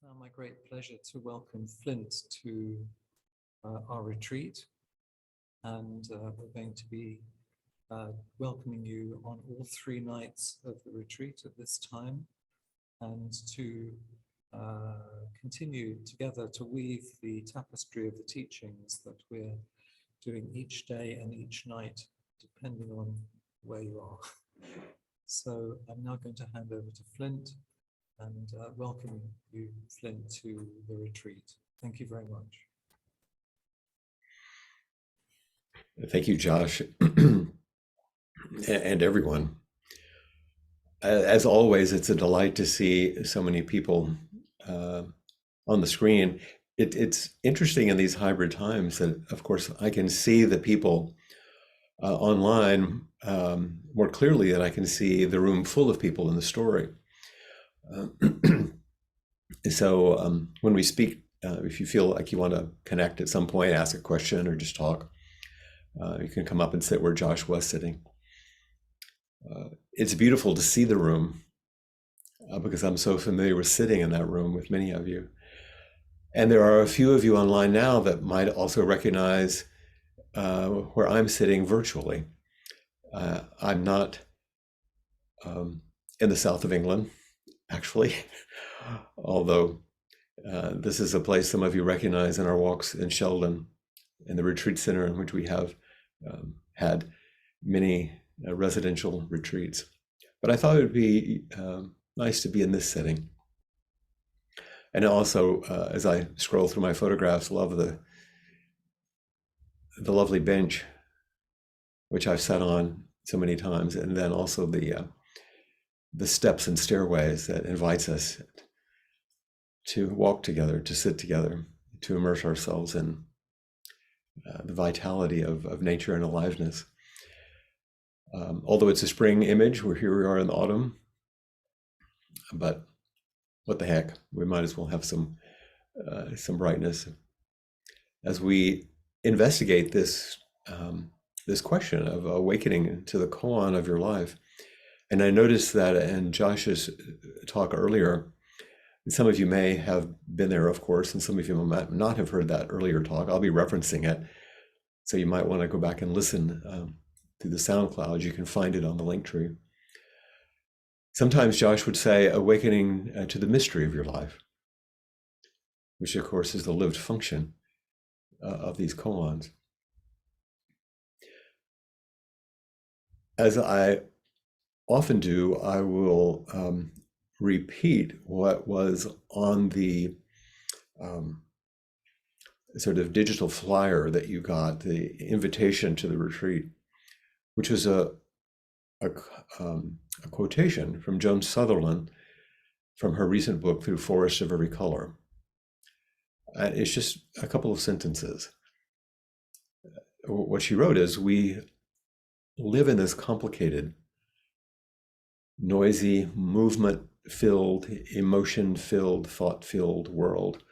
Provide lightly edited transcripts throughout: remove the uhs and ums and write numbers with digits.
It's now my great pleasure to welcome Flint to our retreat, and we're going to be welcoming you on all 3 nights of the retreat at this time, and to continue together to weave the tapestry of the teachings that we're doing each day and each night, depending on where you are. So I'm now going to hand over to Flint and welcome you, Flint, to the retreat. Thank you very much. Thank you, Josh, and everyone. As always, it's a delight to see so many people on the screen. It's interesting in these hybrid times that, of course, I can see the people online more clearly than I can see the room full of people in the story. So when we speak, if you feel like you want to connect at some point, ask a question or just talk, you can come up and sit where Josh was sitting. It's beautiful to see the room because I'm so familiar with sitting in that room with many of you. And there are a few of you online now that might also recognize where I'm sitting virtually. I'm not in the south of England, actually, although this is a place some of you recognize in our walks in Sheldon, in the retreat center in which we have had many residential retreats. But I thought it would be nice to be in this setting. And also, as I scroll through my photographs, love the lovely bench, which I've sat on so many times, and then also the steps and stairways that invites us to walk together, to sit together, to immerse ourselves in the vitality of nature and aliveness. Although it's a spring image, here we are in the autumn, but what the heck, we might as well have some brightness as we investigate this question of awakening to the koan of your life. And I noticed that in Josh's talk earlier, some of you may have been there, of course, and some of you might not have heard that earlier talk. I'll be referencing it, so you might want to go back and listen through the SoundCloud. You can find it on the link tree. Sometimes Josh would say, awakening to the mystery of your life, which of course is the lived function of these koans. As I often do, I will repeat what was on the sort of digital flyer that you got, the invitation to the retreat, which was a quotation from Joan Sutherland from her recent book, Through Forests of Every Color. And it's just a couple of sentences. What she wrote is, we live in this complicated, noisy, movement-filled, emotion-filled, thought-filled world,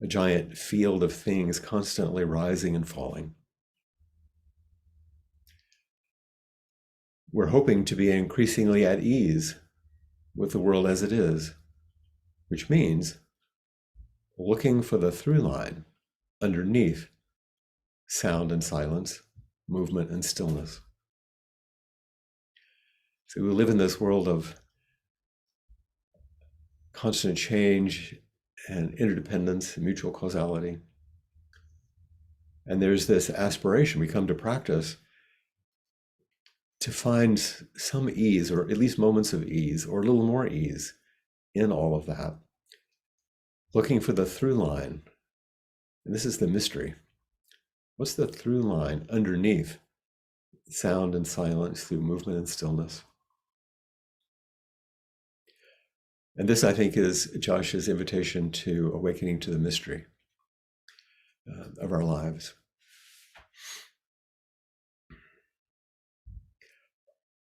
a giant field of things constantly rising and falling. We're hoping to be increasingly at ease with the world as it is, which means looking for the through line underneath sound and silence, movement and stillness. So we live in this world of constant change and interdependence, and mutual causality. And there's this aspiration we come to practice to find some ease, or at least moments of ease, or a little more ease in all of that. Looking for the through line. And this is the mystery. What's the through line underneath sound and silence, through movement and stillness? And this, I think, is Josh's invitation to awakening to the mystery of our lives.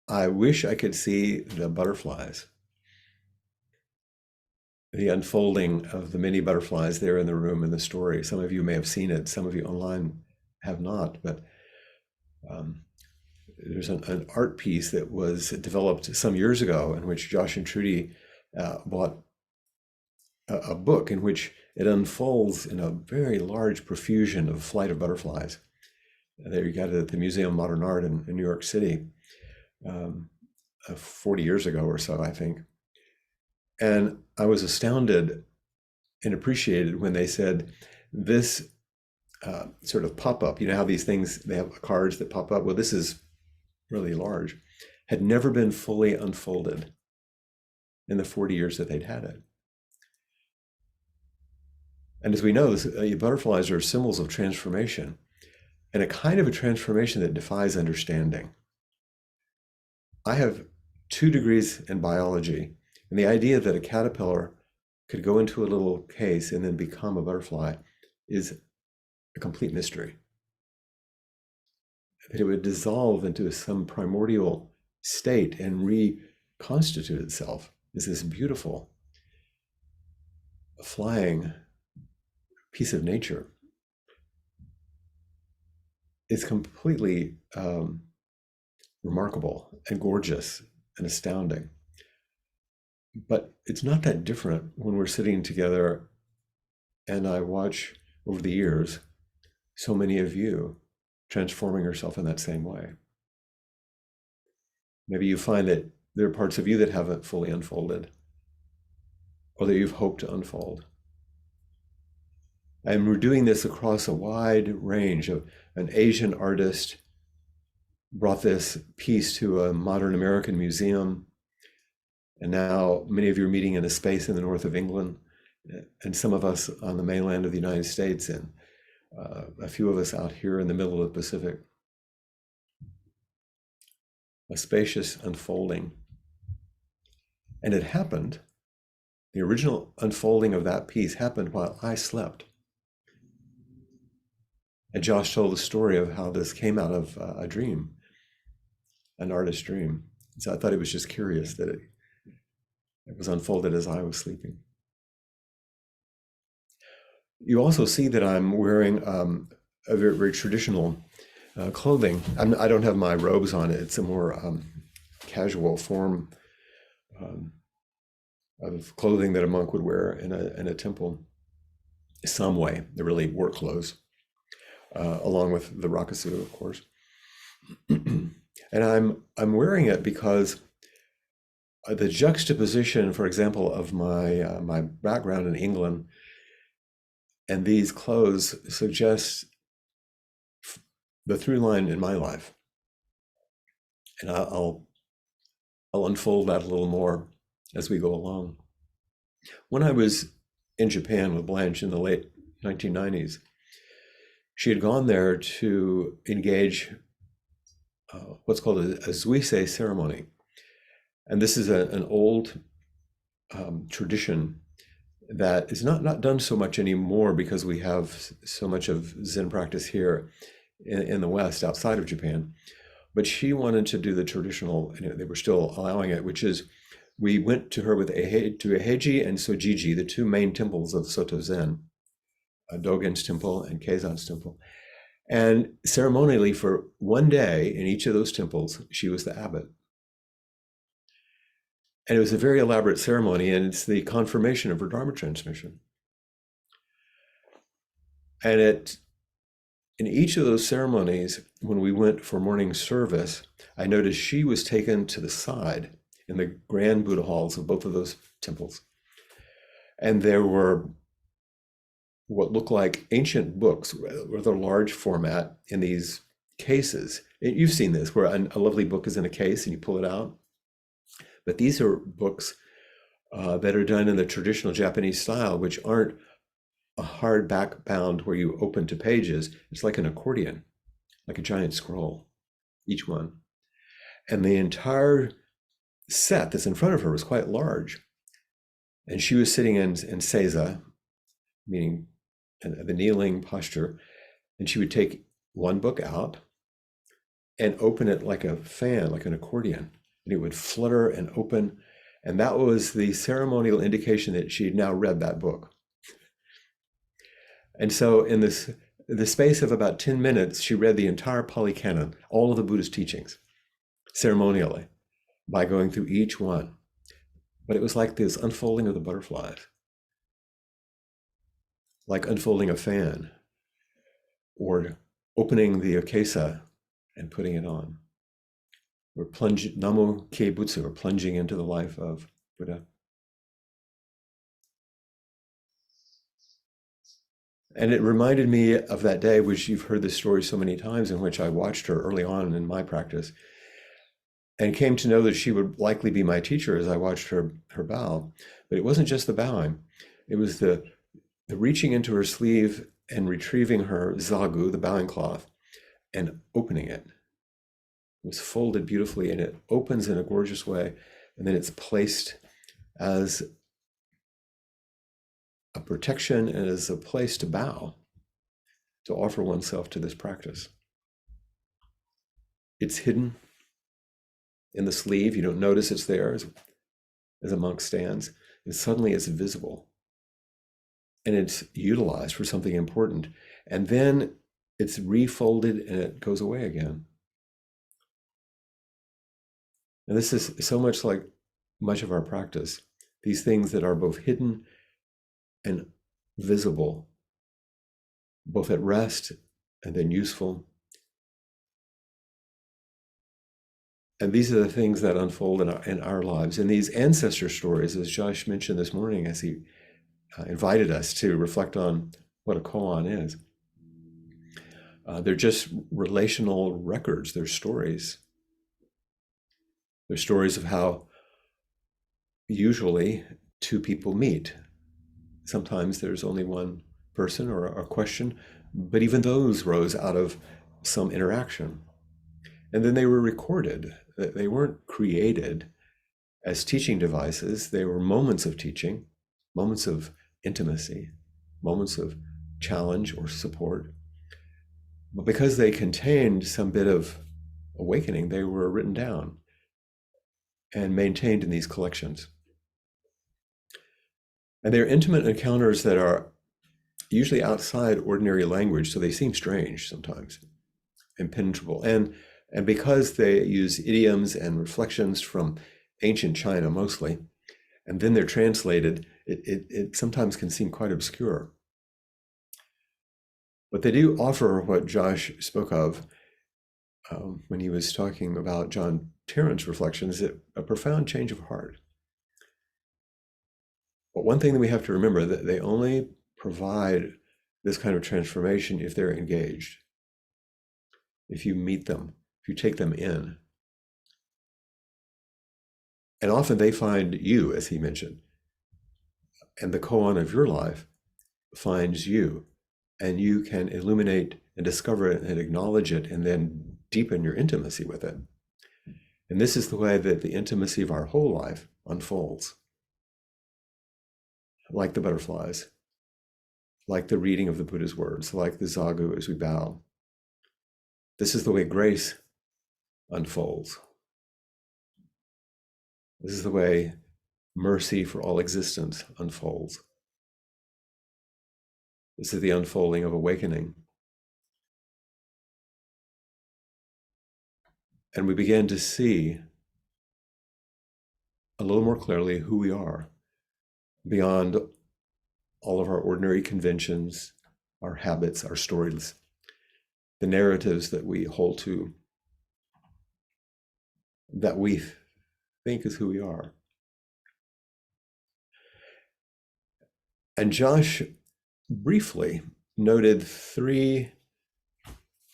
I wish I could see the butterflies, the unfolding of the many butterflies there in the room in the story. Some of you may have seen it, some of you online have not, but there's an art piece that was developed some years ago in which Josh and Trudy bought a book in which it unfolds in a very large profusion of flight of butterflies. There you got it at the Museum of Modern Art in New York City, 40 years ago or so, I think. And I was astounded and appreciated when they said this sort of pop-up, you know how these things, they have cards that pop up. Well, this is really large, had never been fully unfolded in the 40 years that they'd had it. And as we know, butterflies are symbols of transformation, and a kind of a transformation that defies understanding. I have 2 degrees in biology, and the idea that a caterpillar could go into a little case and then become a butterfly is a complete mystery. That it would dissolve into some primordial state and reconstitute itself is this beautiful flying piece of nature. It's completely remarkable and gorgeous and astounding. But it's not that different when we're sitting together and I watch over the years so many of you transforming yourself in that same way. Maybe you find that there are parts of you that haven't fully unfolded or that you've hoped to unfold. And we're doing this across a wide range. Of an Asian artist brought this piece to a modern American museum. And now many of you are meeting in a space in the north of England, and some of us on the mainland of the United States, and a few of us out here in the middle of the Pacific. A spacious unfolding. And it happened, the original unfolding of that piece happened while I slept. And Josh told the story of how this came out of a dream, an artist's dream. So I thought it was just curious that it was unfolded as I was sleeping. You also see that I'm wearing a very, very traditional clothing. I don't have my robes on. It's a more casual form of clothing that a monk would wear in a temple. Some way, they're really work clothes, along with the rakusu, of course. And I'm wearing it because the juxtaposition, for example, of my background in England and these clothes suggests the through line in my life. And I'll unfold that a little more as we go along. When I was in Japan with Blanche in the late 1990s, she had gone there to engage what's called a zuise ceremony. And this is an old tradition that is not done so much anymore because we have so much of Zen practice here in the West outside of Japan. But she wanted to do the traditional, and they were still allowing it, which is we went to her with to Eheji and Sojiji, the 2 main temples of Soto Zen, Dogen's temple and Keizan's temple. And ceremonially for one day in each of those temples, she was the abbot. And it was a very elaborate ceremony, and it's the confirmation of her Dharma transmission. And in each of those ceremonies, when we went for morning service, I noticed she was taken to the side in the grand Buddha halls of both of those temples. And there were what looked like ancient books, rather large format, in these cases. You've seen this, where a lovely book is in a case and you pull it out. But these are books that are done in the traditional Japanese style, which aren't a hardback bound where you open to pages. It's like an accordion, like a giant scroll, each one. And the entire set that's in front of her was quite large. And she was sitting in seiza, meaning the kneeling posture, and she would take one book out and open it like a fan, like an accordion. And it would flutter and open. And that was the ceremonial indication that she had now read that book. And so in the space of about 10 minutes, she read the entire Pali Canon, all of the Buddhist teachings, ceremonially, by going through each one. But it was like this unfolding of the butterflies. like unfolding a fan or opening the akesa and putting it on. We're plunging, Namo Ke Butsu, we're plunging into the life of Buddha. And it reminded me of that day, which you've heard this story so many times, in which I watched her early on in my practice and came to know that she would likely be my teacher as I watched her bow. But it wasn't just the bowing. It was the reaching into her sleeve and retrieving her zagu, the bowing cloth, and opening it. It was folded beautifully and it opens in a gorgeous way. And then it's placed as a protection and as a place to bow, to offer oneself to this practice. It's hidden in the sleeve. You don't notice it's there as a monk stands. And suddenly it's visible. And it's utilized for something important. And then it's refolded and it goes away again. And this is so much like much of our practice. These things that are both hidden and visible, both at rest and then useful. And these are the things that unfold in our lives. And these ancestor stories, as Josh mentioned this morning, as he invited us to reflect on what a koan is, they're just relational records. They're stories. They're stories of how usually two people meet. Sometimes there's only one person or a question, but even those rose out of some interaction. And then they were recorded. They weren't created as teaching devices. They were moments of teaching, moments of intimacy, moments of challenge or support. But because they contained some bit of awakening, they were written down and maintained in these collections. And they're intimate encounters that are usually outside ordinary language, so they seem strange sometimes, impenetrable. And because they use idioms and reflections from ancient China mostly, and then they're translated, it sometimes can seem quite obscure. But they do offer what Josh spoke of when he was talking about John Tarrant's reflections, a profound change of heart. But one thing that we have to remember, that they only provide this kind of transformation if they're engaged, if you meet them, if you take them in. And often they find you, as he mentioned, and the koan of your life finds you, and you can illuminate and discover it and acknowledge it and then deepen your intimacy with it. And this is the way that the intimacy of our whole life unfolds. Like the butterflies, like the reading of the Buddha's words, like the zagu as we bow. This is the way grace unfolds. This is the way mercy for all existence unfolds. This is the unfolding of awakening. And we begin to see a little more clearly who we are, beyond all of our ordinary conventions, our habits, our stories, the narratives that we hold to, that we think is who we are. And Josh briefly noted 3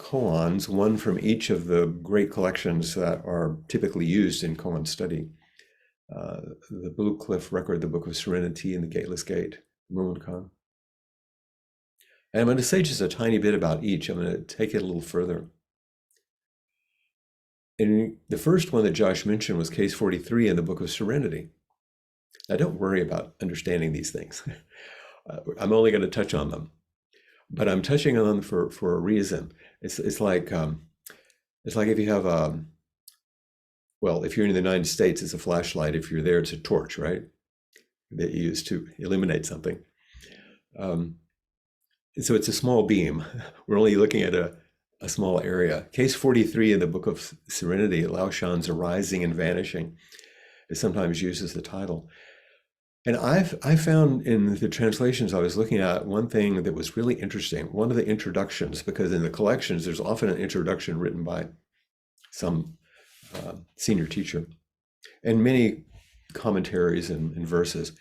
koans, one from each of the great collections that are typically used in koan study. The Blue Cliff Record, the Book of Serenity, and the Gateless Gate, Mumonkan. And I'm going to say just a tiny bit about each. I'm going to take it a little further. And the first one that Josh mentioned was case 43 in the Book of Serenity. Now, don't worry about understanding these things. I'm only going to touch on them, but I'm touching on them for a reason. It's like if you have well, if you're in the United States, it's a flashlight. If you're there, it's a torch, right? That you use to illuminate something. So it's a small beam. We're only looking at a small area. Case 43 in the Book of Serenity, Lao Shan's arising and vanishing, is sometimes used as the title. And I found in the translations I was looking at one thing that was really interesting. One of the introductions, because in the collections there's often an introduction written by some senior teacher, and many commentaries and verses.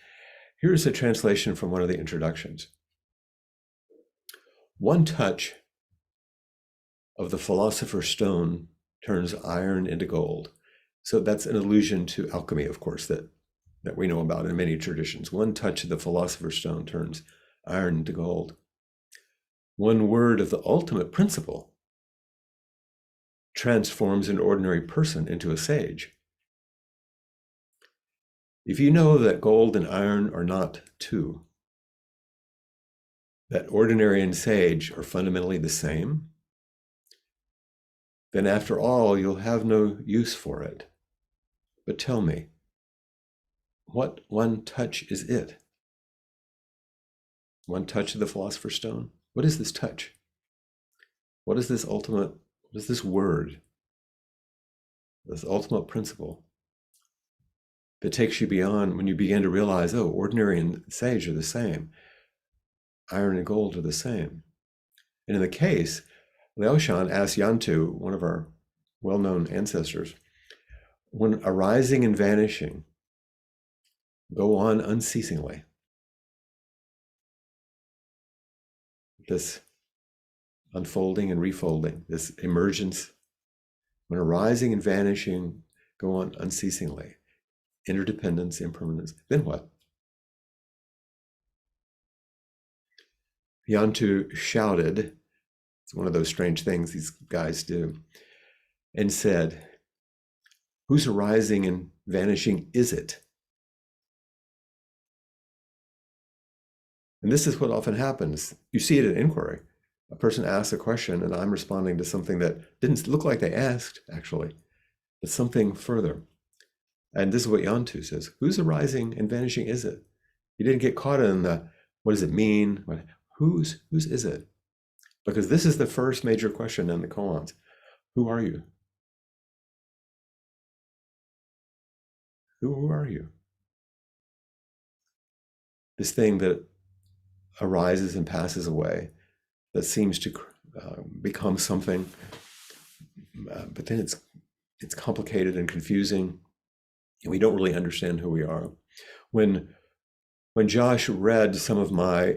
Here's a translation from one of the introductions. One touch of the philosopher's stone turns iron into gold. So that's an allusion to alchemy, of course, that we know about in many traditions. One touch of the philosopher's stone turns iron into gold. One word of the ultimate principle transforms an ordinary person into a sage. If you know that gold and iron are not two, that ordinary and sage are fundamentally the same, then after all, you'll have no use for it. But tell me, what one touch is it? One touch of the philosopher's stone? What is this touch? What is this ultimate, what is this word? This ultimate principle that takes you beyond when you begin to realize, oh, ordinary and sage are the same. Iron and gold are the same. And in the case, Liaoshan asked Yantu, one of our well-known ancestors, when arising and vanishing go on unceasingly, this unfolding and refolding, this emergence, when arising and vanishing go on unceasingly, interdependence, impermanence, then what? Yantu shouted, it's one of those strange things these guys do, and said, whose arising and vanishing is it? And this is what often happens. You see it in inquiry. A person asks a question and I'm responding to something that didn't look like they asked, actually, but something further. And this is what Yantu says, whose arising and vanishing is it? You didn't get caught in the, what does it mean? Whose is it? Because this is the first major question in the koans. Who are you? Who are you? This thing that arises and passes away, that seems to become something, but then it's complicated and confusing, and we don't really understand who we are. When Josh read some of my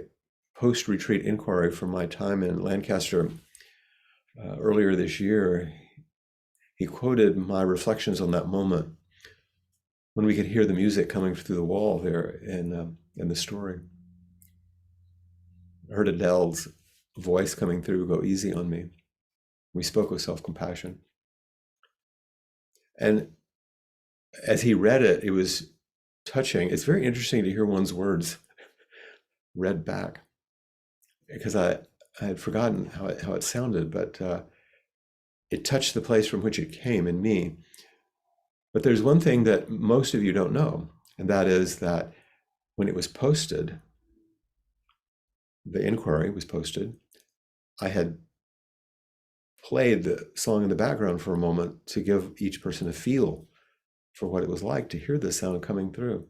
post-retreat inquiry from my time in Lancaster earlier this year, he quoted my reflections on that moment when we could hear the music coming through the wall there in the story. I heard Adele's voice coming through, go easy on me. We spoke of self-compassion. And as he read it, it was touching. It's very interesting to hear one's words read back, because I had forgotten how it sounded, but it touched the place from which it came in me. But there's one thing that most of you don't know, and that is that when it was posted, the inquiry was posted, I had played the song in the background for a moment to give each person a feel for what it was like to hear the sound coming through.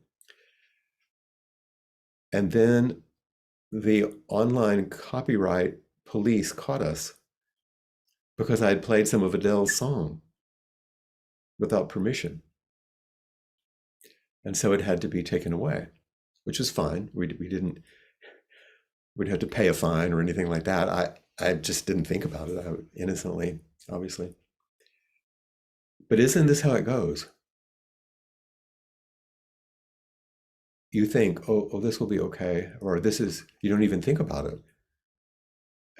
And then the online copyright police caught us because I had played some of Adele's song without permission. And so it had to be taken away, which is fine. We'd have to pay a fine or anything like that. I just didn't think about it. I innocently, obviously. But isn't this how it goes? You think, oh, this will be okay, or this is, you don't even think about it.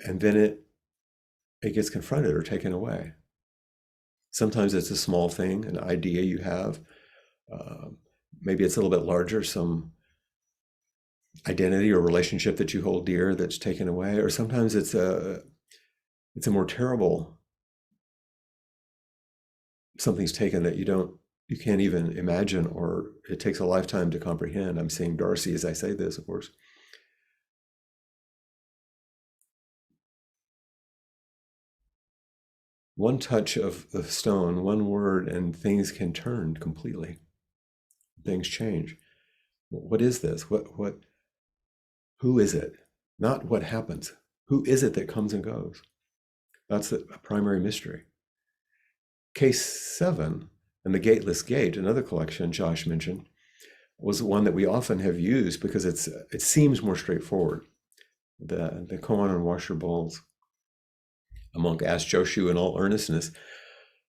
And then it gets confronted or taken away. Sometimes it's a small thing, an idea you have. Maybe it's a little bit larger, some identity or relationship that you hold dear that's taken away. Or sometimes it's a more terrible, something's taken that you can't even imagine, or it takes a lifetime to comprehend. I'm seeing Darcy as I say this, of course. One touch of the stone, one word, and things can turn completely. Things change. What is this? Who is it? Not what happens. Who is it that comes and goes? That's a primary mystery. Case 7 and the Gateless Gate, another collection Josh mentioned, was one that we often have used because it seems more straightforward. The Koan on Washer Bowls. A monk asked Joshu in all earnestness,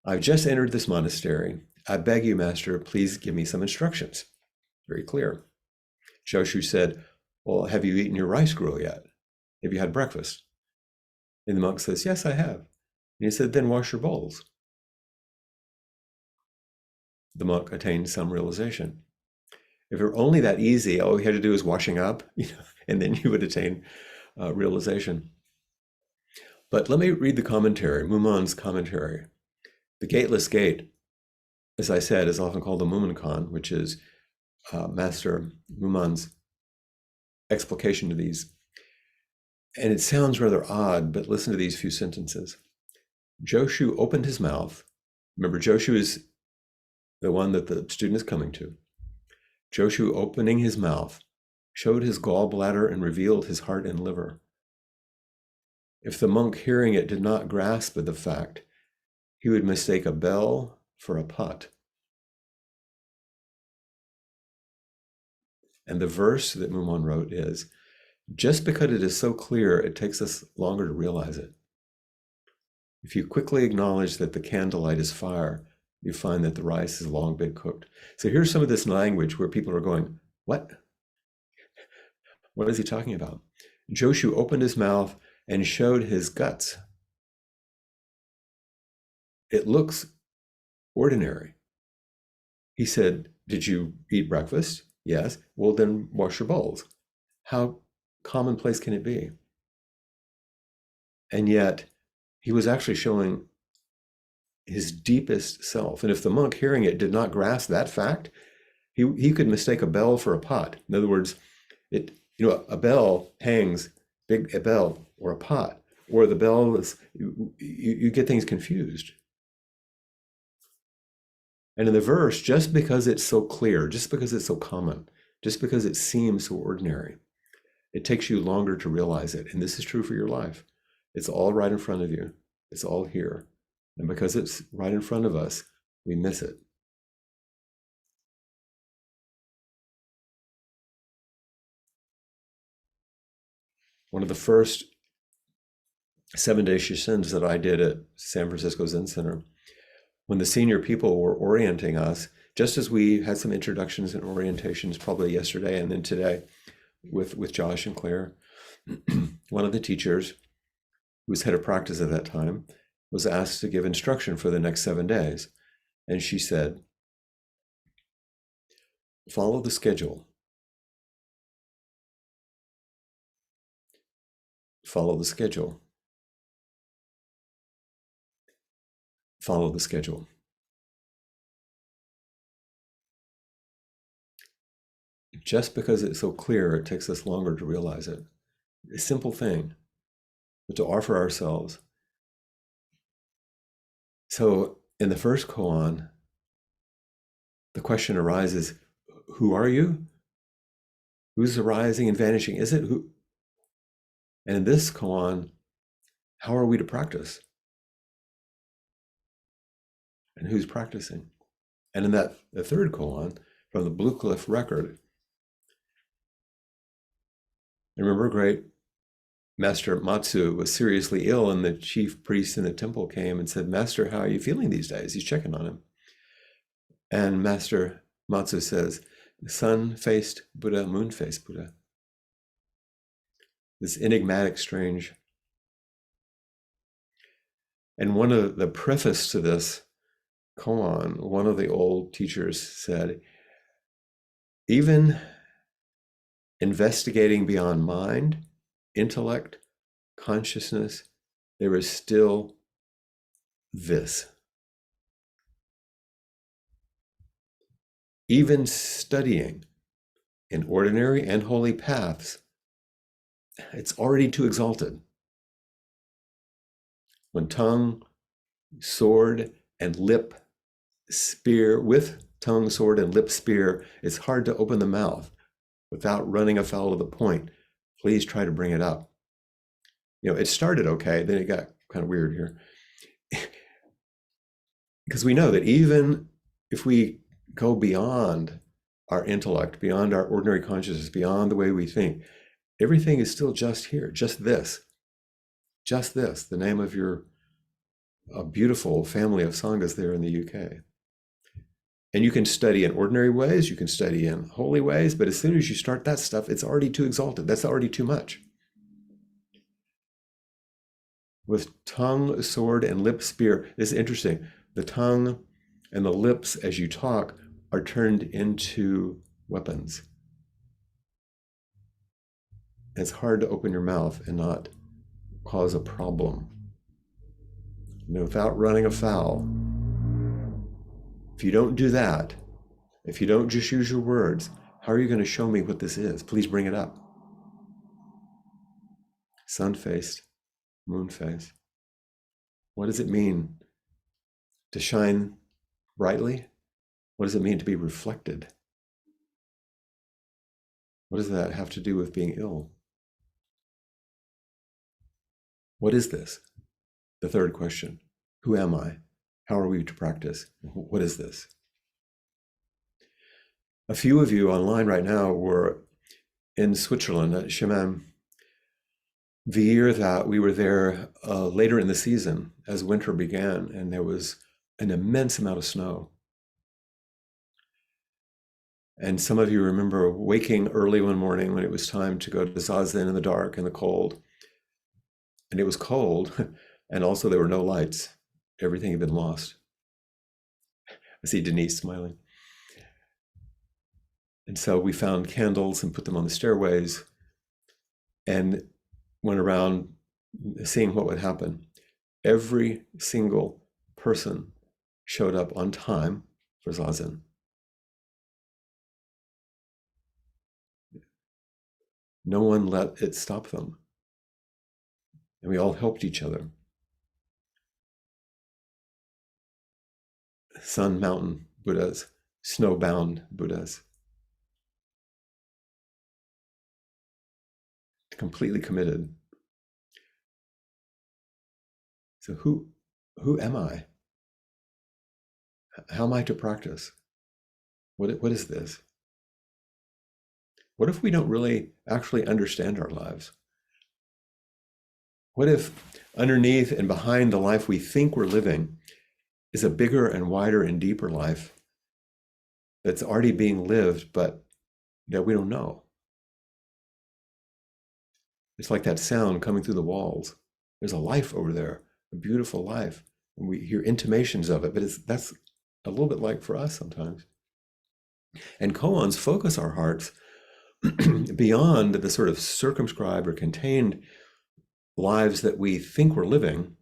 "I've just entered this monastery. I beg you, master, please give me some instructions." Very clear. Joshu said, "Well, have you eaten your rice gruel yet? Have you had breakfast?" And the monk says, "Yes, I have." And he said, "Then wash your bowls." The monk attained some realization. If it were only that easy, all he had to do is washing up, and then you would attain realization. But let me read the commentary, Mumon's commentary. The Gateless Gate, as I said, is often called the Mumonkan, which is Master Mumon's explication to these. And it sounds rather odd, but listen to these few sentences. Joshu opened his mouth. Remember, Joshu is the one that the student is coming to. Joshu, opening his mouth, showed his gallbladder and revealed his heart and liver. If the monk hearing it did not grasp the fact, he would mistake a bell for a pot. And the verse that Mumon wrote is, just because it is so clear, it takes us longer to realize it. If you quickly acknowledge that the candlelight is fire, you find that the rice has long been cooked. So here's some of this language where people are going, what? What is he talking about? Joshu opened his mouth and showed his guts. It looks ordinary. He said, "Did you eat breakfast?" "Yes." "Well, then wash your bowls." How commonplace can it be? And yet he was actually showing his deepest self. And if the monk hearing it did not grasp that fact, he could mistake a bell for a pot. In other words, a bell hangs, a bell or a pot, or the bell is, you get things confused. And in the verse, just because it's so clear, just because it's so common, just because it seems so ordinary, it takes you longer to realize it. And this is true for your life. It's all right in front of you. It's all here. And because it's right in front of us, we miss it. One of the first 7-day shishins that I did at San Francisco Zen Center, when the senior people were orienting us, just as we had some introductions and orientations probably yesterday and then today with Josh and Claire, one of the teachers, who was head of practice at that time, was asked to give instruction for the next 7 days. And she said, "Follow the schedule. Follow the schedule. Follow the schedule." Just because it's so clear, it takes us longer to realize it. A simple thing, but to offer ourselves. So in the first koan, the question arises, who are you? Who's arising and vanishing? Is it who? And in this koan, how are we to practice? And who's practicing? And in the third koan, from the Blue Cliff record, I remember great Master Matsu was seriously ill, and the chief priest in the temple came and said, "Master, how are you feeling these days?" He's checking on him. And Master Matsu says, "Sun-faced Buddha, moon-faced Buddha." This enigmatic, strange. And one of the preface to this koan, one of the old teachers said, even investigating beyond mind, intellect, consciousness, there is still this. Even studying in ordinary and holy paths, it's already too exalted. When tongue, sword, and lip spear, with tongue, sword, and lip spear, it's hard to open the mouth. without running afoul of the point, please try to bring it up. It started okay, then it got kind of weird here. Because we know that even if we go beyond our intellect, beyond our ordinary consciousness, beyond the way we think, everything is still just here, just this, the name of your beautiful family of sanghas there in the UK. And you can study in ordinary ways, you can study in holy ways, but as soon as you start that stuff, it's already too exalted. That's already too much. With tongue, sword, and lip spear, this is interesting. The tongue and the lips, as you talk, are turned into weapons. It's hard to open your mouth and not cause a problem. Without running afoul. If you don't do that, if you don't just use your words, how are you going to show me what this is? Please bring it up. Sun-faced, moon-faced. What does it mean to shine brightly? What does it mean to be reflected? What does that have to do with being ill? What is this? The third question. Who am I? How are we to practice? What is this? A few of you online right now were in Switzerland at Chemin. The year that we were there later in the season as winter began, and there was an immense amount of snow. And some of you remember waking early one morning when it was time to go to Zazen in the dark and the cold. And it was cold, and also there were no lights. Everything had been lost. I see Denise smiling. And so we found candles and put them on the stairways and went around seeing what would happen. Every single person showed up on time for Zazen. No one let it stop them. And we all helped each other. Sun mountain Buddhas, snowbound Buddhas. Completely committed. So who am I? How am I to practice? What is this? What if we don't really actually understand our lives? What if underneath and behind the life we think we're living is a bigger and wider and deeper life that's already being lived, but that we don't know? It's like that sound coming through the walls. There's a life over there, a beautiful life. And we hear intimations of it, but that's a little bit like for us sometimes. And koans focus our hearts beyond the sort of circumscribed or contained lives that we think we're living.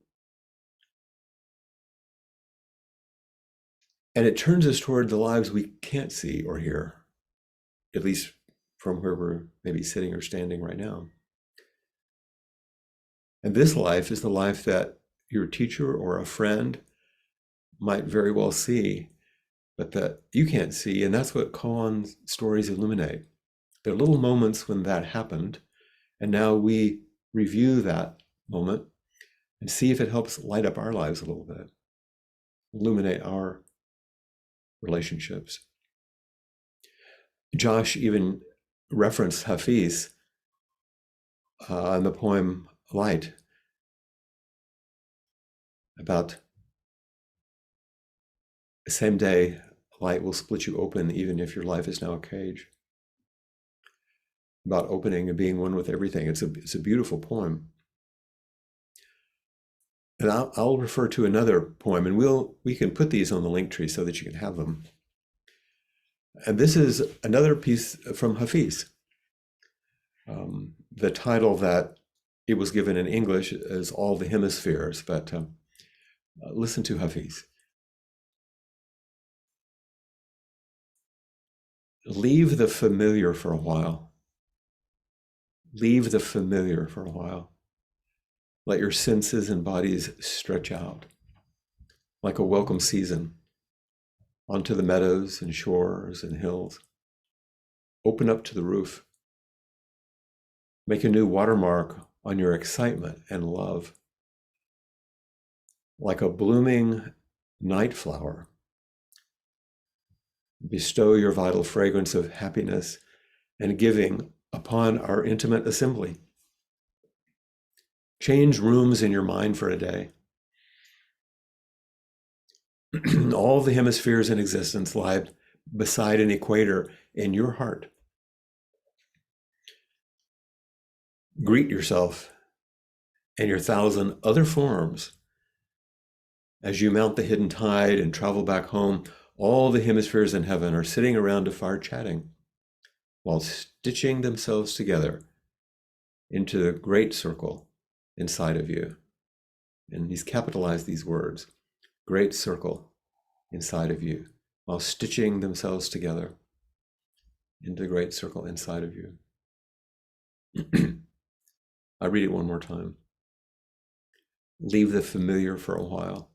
And it turns us toward the lives we can't see or hear, at least from where we're maybe sitting or standing right now. And this life is the life that your teacher or a friend might very well see, but that you can't see. And that's what koan stories illuminate. There are little moments when that happened. And now we review that moment and see if it helps light up our lives a little bit, illuminate our relationships. Josh even referenced Hafiz in the poem Light, about the same day light will split you open even if your life is now a cage. About opening and being one with everything. It's a beautiful poem. And I'll refer to another poem, and we can put these on the link tree so that you can have them. And this is another piece from Hafiz. The title that it was given in English is All the Hemispheres, but listen to Hafiz. Leave the familiar for a while. Leave the familiar for a while. Let your senses and bodies stretch out like a welcome season onto the meadows and shores and hills. Open up to the roof. Make a new watermark on your excitement and love. Like a blooming night flower, bestow your vital fragrance of happiness and giving upon our intimate assembly. Change rooms in your mind for a day. All the hemispheres in existence lie beside an equator in your heart. Greet yourself and your 1,000 other forms. As you mount the hidden tide and travel back home, all the hemispheres in heaven are sitting around a fire chatting while stitching themselves together into the great circle inside of you. And he's capitalized these words, great circle inside of you, while stitching themselves together into the great circle inside of you. I read it one more time. Leave the familiar for a while.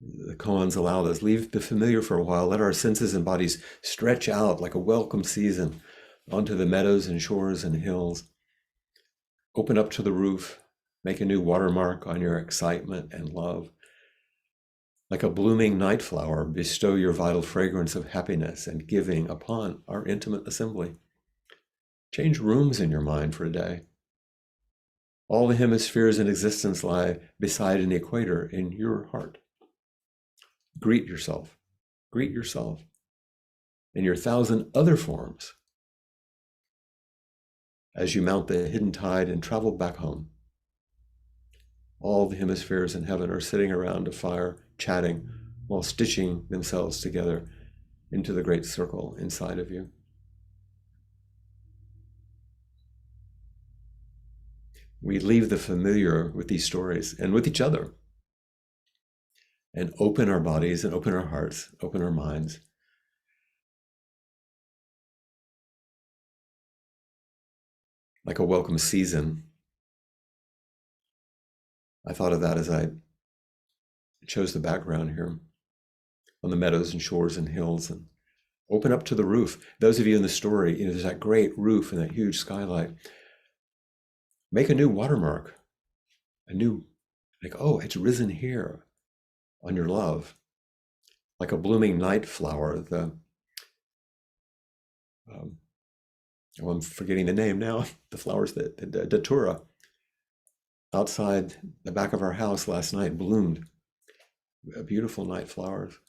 The koans allow this. Leave the familiar for a while. Let our senses and bodies stretch out like a welcome season onto the meadows and shores and hills. Open up to the roof. Make a new watermark on your excitement and love. Like a blooming night flower, bestow your vital fragrance of happiness and giving upon our intimate assembly. Change rooms in your mind for a day. All the hemispheres in existence lie beside an equator in your heart. Greet yourself in your 1,000 other forms as you mount the hidden tide and travel back home. All the hemispheres in heaven are sitting around a fire, chatting while stitching themselves together into the great circle inside of you. We leave the familiar with these stories and with each other and open our bodies and open our hearts, open our minds. Like a welcome season. I thought of that as I chose the background here on the meadows and shores and hills, and open up to the roof. Those of you in the story, there's that great roof and that huge skylight. Make a new watermark, oh, it's risen here on your love. Like a blooming night flower, I'm forgetting the name now, the flowers, the datura, outside the back of our house last night bloomed. A beautiful night flowers,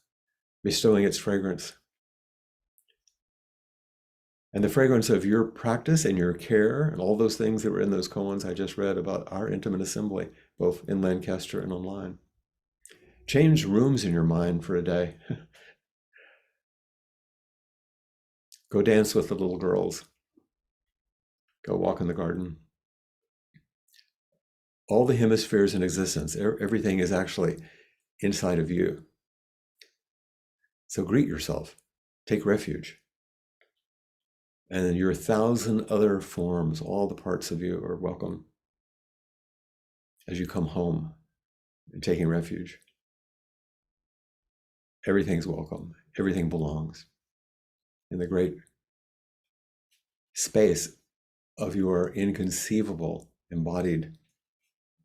bestowing its fragrance. And the fragrance of your practice and your care and all those things that were in those koans I just read about our intimate assembly, both in Lancaster and online. Change rooms in your mind for a day. Go dance with the little girls. Go walk in the garden. All the hemispheres in existence, everything is actually inside of you. So greet yourself, take refuge. And your 1,000 other forms, all the parts of you are welcome as you come home and taking refuge. Everything's welcome, everything belongs in the great space of your inconceivable embodied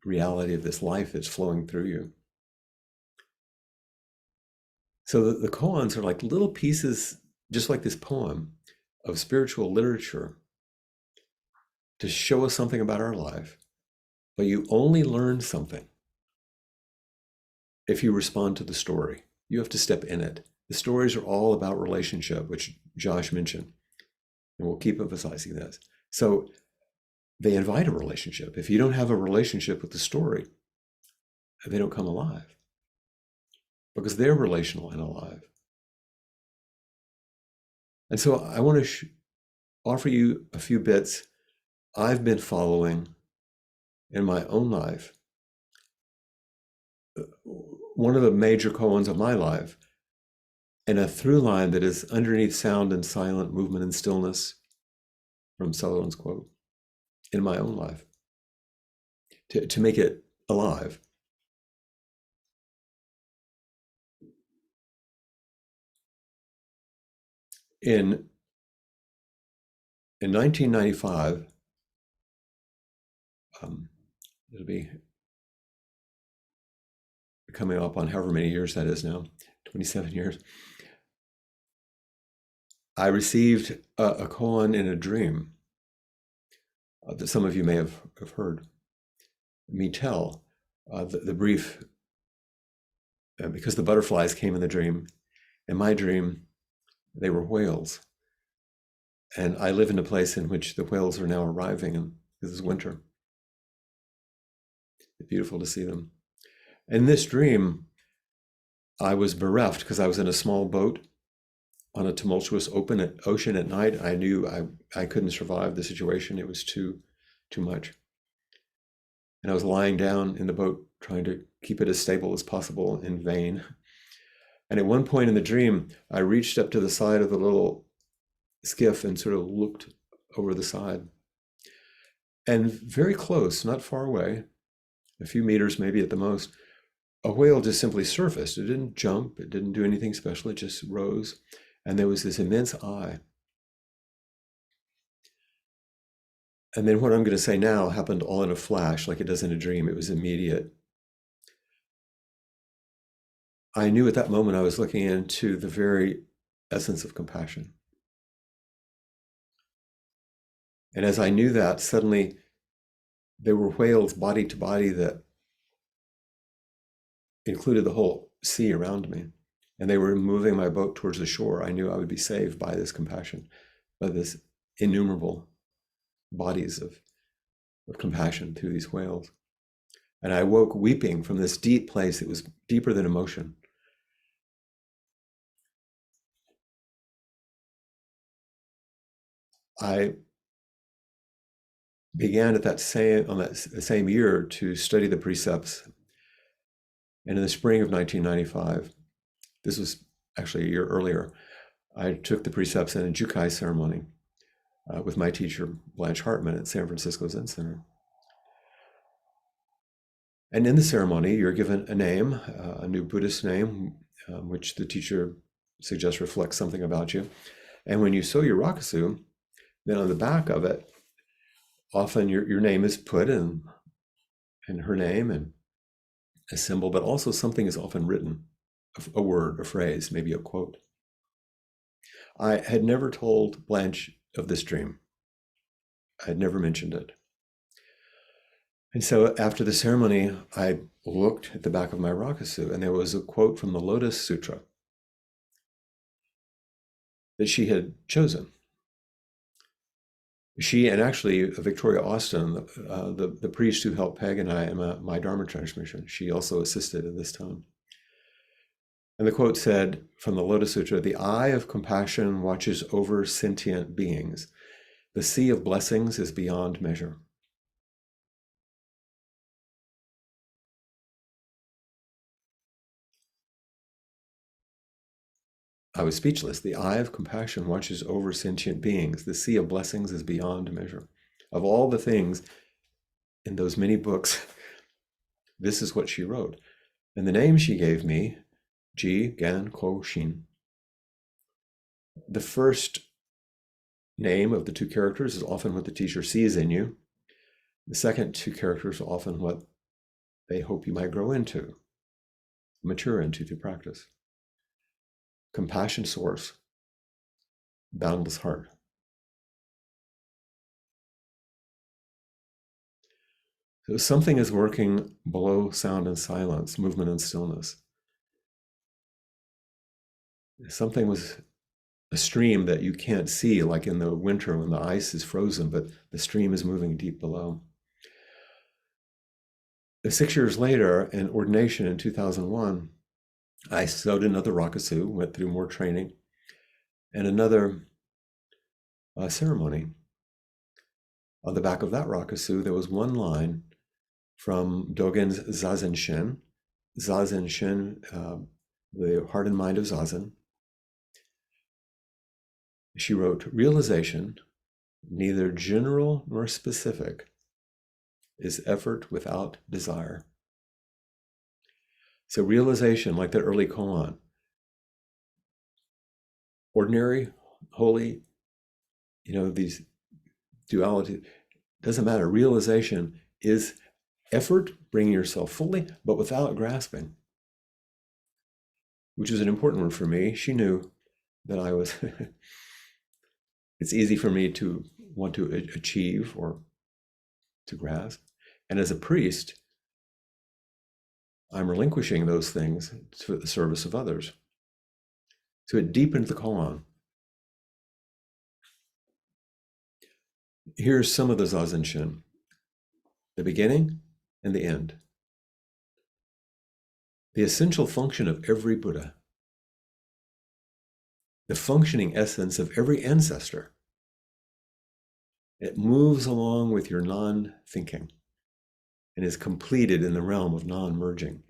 reality of this life that's flowing through you. So the koans are like little pieces, just like this poem, of spiritual literature to show us something about our life. But you only learn something if you respond to the story. You have to step in it. The stories are all about relationship, which Josh mentioned, and we'll keep emphasizing this. So they invite a relationship. If you don't have a relationship with the story, they don't come alive because they're relational and alive. And so I want to offer you a few bits I've been following in my own life. One of the major koans of my life, and a through line that is underneath sound and silent, movement and stillness, from Sutherland's quote, in my own life, to make it alive. In in 1995, it'll be coming up on however many years that is now, 27 years, I received a koan in a dream that some of you may have heard me tell. The brief, because the butterflies came in the dream. In my dream, they were whales. And I live in a place in which the whales are now arriving, and this is winter. It's beautiful to see them. In this dream, I was bereft because I was in a small boat on a tumultuous open ocean at night. I knew I couldn't survive the situation. It was too much. And I was lying down in the boat trying to keep it as stable as possible, in vain. And at one point in the dream, I reached up to the side of the little skiff and sort of looked over the side. And very close, not far away, a few meters maybe at the most, a whale just simply surfaced. It didn't jump, it didn't do anything special, it just rose. And there was this immense eye. And then what I'm going to say now happened all in a flash, like it does in a dream. It was immediate. I knew at that moment I was looking into the very essence of compassion. And as I knew that, suddenly there were whales body to body that included the whole sea around me. And they were moving my boat towards the shore. I knew I would be saved by this compassion, by this innumerable bodies of compassion through these whales. And I woke weeping from this deep place. It was deeper than emotion. I began at that same year to study the precepts. And in the spring of 1995, this was actually a year earlier, I took the precepts in a Jukai ceremony with my teacher, Blanche Hartman, at San Francisco Zen Center. And in the ceremony, you're given a name, a new Buddhist name, which the teacher suggests reflects something about you. And when you sew your rakusu, then on the back of it, often your name is put and her name and a symbol, but also something is often written, a word, a phrase, maybe a quote. I had never told Blanche of this dream. I had never mentioned it. And so after the ceremony, I looked at the back of my rakusu, and there was a quote from the Lotus Sutra that she had chosen. She, and actually Victoria Austin, the priest who helped Peg and I in my Dharma transmission, she also assisted at this time. And the quote said from the Lotus Sutra, "The eye of compassion watches over sentient beings. The sea of blessings is beyond measure." I was speechless. The eye of compassion watches over sentient beings. The sea of blessings is beyond measure. Of all the things in those many books, this is what she wrote. And the name she gave me, Ji Gan Ko Shin. The first name of the two characters is often what the teacher sees in you. The second two characters are often what they hope you might grow into, mature into through practice. Compassion source, boundless heart. So something is working below sound and silence, movement and stillness. Something was a stream that you can't see, like in the winter when the ice is frozen, but the stream is moving deep below. 6 years later, in ordination in 2001, I sewed another rakusu, went through more training, and another ceremony. On the back of that rakusu, there was one line from Dogen's Zazen Shin. Zazen Shin, the heart and mind of Zazen. She wrote, "Realization, neither general nor specific, is effort without desire." So realization, like the early koan, ordinary, holy, these duality, doesn't matter. Realization is effort, bringing yourself fully, but without grasping, which was an important one for me. She knew that I was, it's easy for me to want to achieve or to grasp. And as a priest, I'm relinquishing those things to the service of others. So it deepened the koan. Here's some of the Zazen Shin, the beginning and the end. The essential function of every Buddha, the functioning essence of every ancestor, it moves along with your non-thinking and is completed in the realm of non-merging.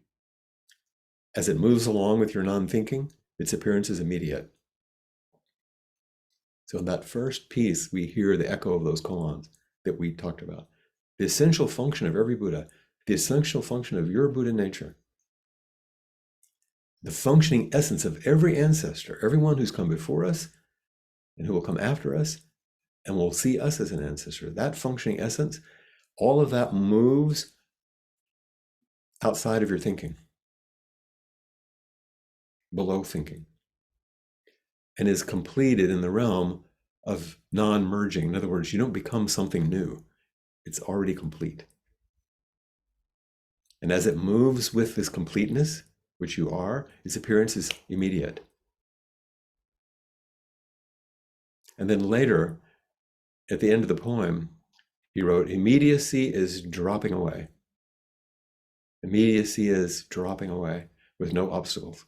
As it moves along with your non-thinking, its appearance is immediate. So in that first piece, we hear the echo of those koans that we talked about. The essential function of every Buddha, the essential function of your Buddha nature, the functioning essence of every ancestor, everyone who's come before us and who will come after us and will see us as an ancestor, that functioning essence, all of that moves outside of your thinking, below thinking, and is completed in the realm of non-merging. In other words, you don't become something new. It's already complete. And as it moves with this completeness, which you are, its appearance is immediate. And then later, at the end of the poem, he wrote, immediacy is dropping away. Immediacy is dropping away with no obstacles.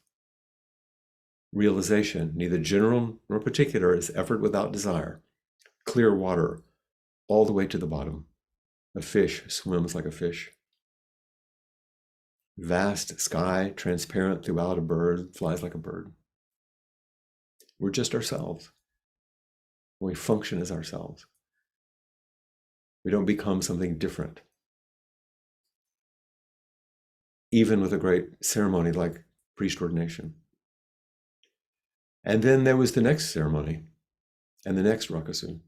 Realization, neither general nor particular, is effort without desire. Clear water, all the way to the bottom. A fish swims like a fish. Vast sky, transparent throughout, a bird flies like a bird. We're just ourselves. We function as ourselves. We don't become something different. Even with a great ceremony like priest ordination. And then there was the next ceremony and the next rakusu,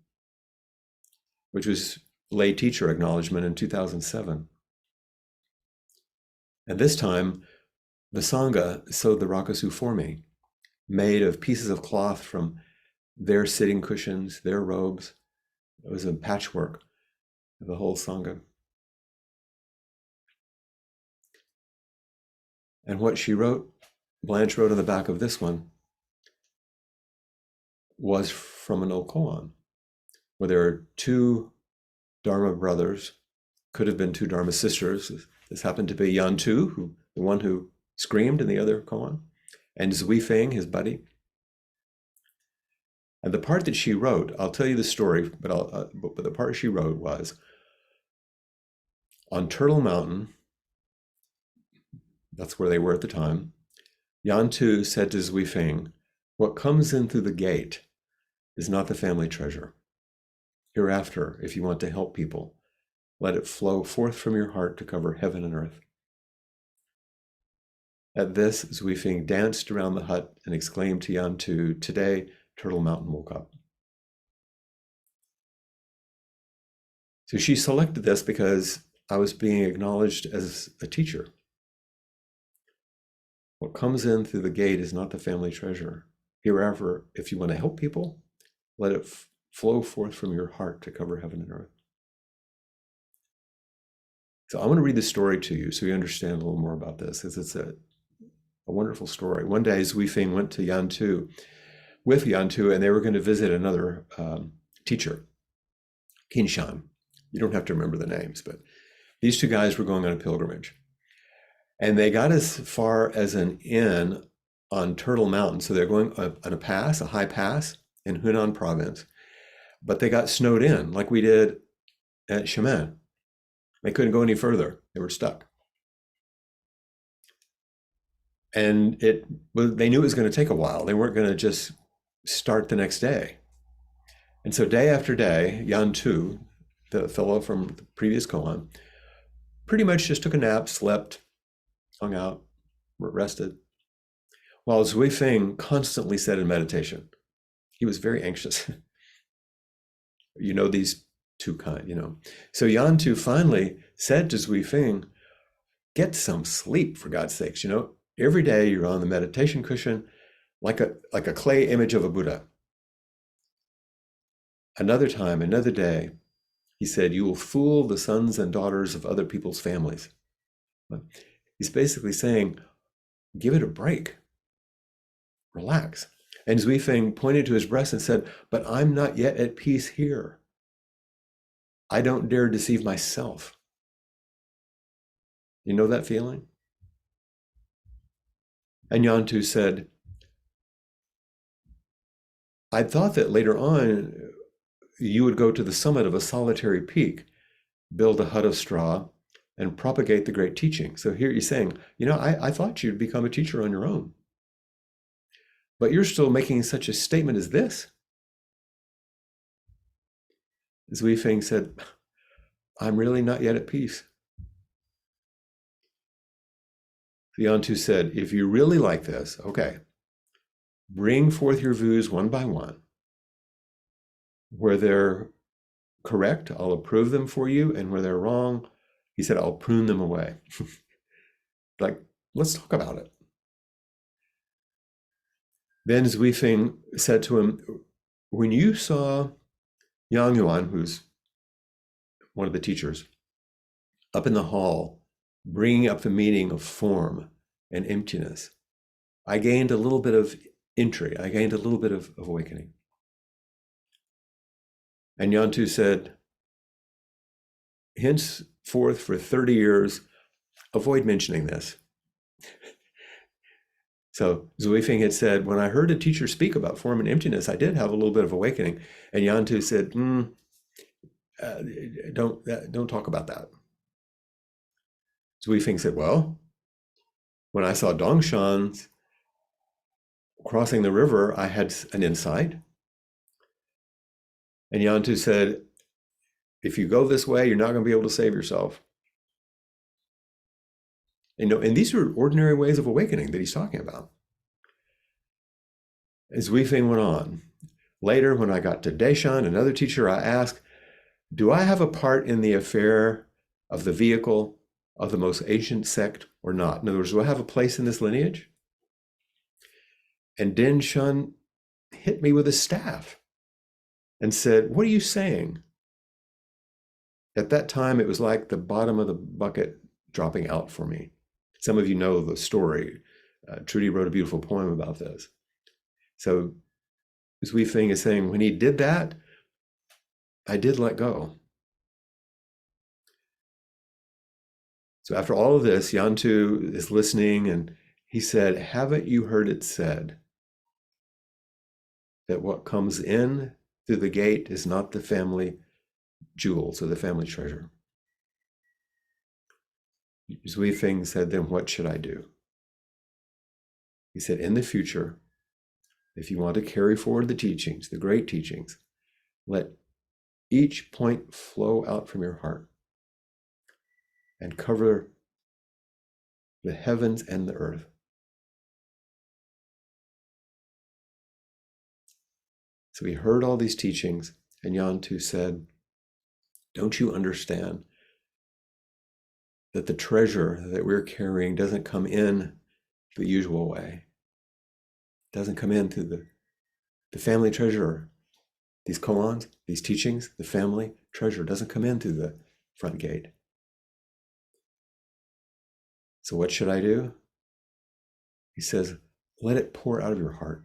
which was lay teacher acknowledgement in 2007. And this time, the Sangha sewed the rakusu for me, made of pieces of cloth from their sitting cushions, their robes. It was a patchwork of the whole Sangha. And what she wrote, Blanche wrote on the back of this one, was from an old koan, where there are two Dharma brothers, could have been two Dharma sisters. This happened to be Yantu, the one who screamed in the other koan, and Zui Feng, his buddy. And the part that she wrote, I'll tell you the story, but the part she wrote was, on Turtle Mountain, that's where they were at the time, Yantu said to Zui Feng, what comes in through the gate is not the family treasure. Hereafter, if you want to help people, let it flow forth from your heart to cover heaven and earth. At this, Zui Feng danced around the hut and exclaimed to Yantu, today, Turtle Mountain woke up. So she selected this because I was being acknowledged as a teacher. What comes in through the gate is not the family treasure. Hereafter, if you want to help people, let it flow forth from your heart to cover heaven and earth. So I want to read the story to you so you understand a little more about this, because it's a wonderful story. One day, Zui Feng went to Yantu with Yantu, and they were going to visit another teacher, Kinshan. You don't have to remember the names, but these two guys were going on a pilgrimage. And they got as far as an inn on Turtle Mountain. So they're going on a pass, a high pass in Hunan province. But they got snowed in like we did at Xiamen. They couldn't go any further. They were stuck. And they knew it was going to take a while. They weren't going to just start the next day. And so day after day, Yantu, the fellow from the previous koan, pretty much just took a nap, slept, hung out, rested, while Zui Feng constantly sat in meditation. He was very anxious. You know these too kind, So Yantu finally said to Zui Feng, get some sleep, for God's sakes. Every day you're on the meditation cushion like a clay image of a Buddha. Another time, another day, he said, you will fool the sons and daughters of other people's families. He's basically saying, give it a break. Relax. And Zui Feng pointed to his breast and said, but I'm not yet at peace here. I don't dare deceive myself. You know that feeling? And Yantu said, I thought that later on you would go to the summit of a solitary peak, build a hut of straw, and propagate the great teaching. So here you're saying, I thought you'd become a teacher on your own. But you're still making such a statement as this. Zui Feng said, I'm really not yet at peace. Yantu said, if you really like this, okay, bring forth your views one by one. Where they're correct, I'll approve them for you. And where they're wrong, he said, I'll prune them away. Like, let's talk about it. Then Zui Feng said to him, when you saw Yang Yuan, who's one of the teachers, up in the hall, bringing up the meaning of form and emptiness, I gained a little bit of entry. I gained a little bit of awakening. And Yantu said, henceforth for 30 years, avoid mentioning this. So Zui Feng had said, when I heard a teacher speak about form and emptiness, I did have a little bit of awakening. And Yantu said, don't talk about that. Zui Feng said, well, when I saw Dongshan crossing the river, I had an insight. And Yantu said, if you go this way, you're not going to be able to save yourself. And these are ordinary ways of awakening that he's talking about. As Zui Feng went on, later when I got to Deshan, another teacher, I asked, do I have a part in the affair of the vehicle of the most ancient sect or not? In other words, do I have a place in this lineage? And Din Shun hit me with a staff and said, what are you saying? At that time, it was like the bottom of the bucket dropping out for me. Some of you know the story. Trudy wrote a beautiful poem about this. So Zui Feng is saying, when he did that, I did let go. So after all of this, Yantu is listening and he said, haven't you heard it said that what comes in through the gate is not the family jewels or the family treasure? Zui Feng said, then what should I do? He said, in the future, if you want to carry forward the teachings, the great teachings, let each point flow out from your heart and cover the heavens and the earth. So he heard all these teachings, and Yantu said, don't you understand that the treasure that we're carrying doesn't come in the usual way? It doesn't come in through the family treasure. These koans, these teachings, the family treasure doesn't come in through the front gate. So what should I do? He says, let it pour out of your heart.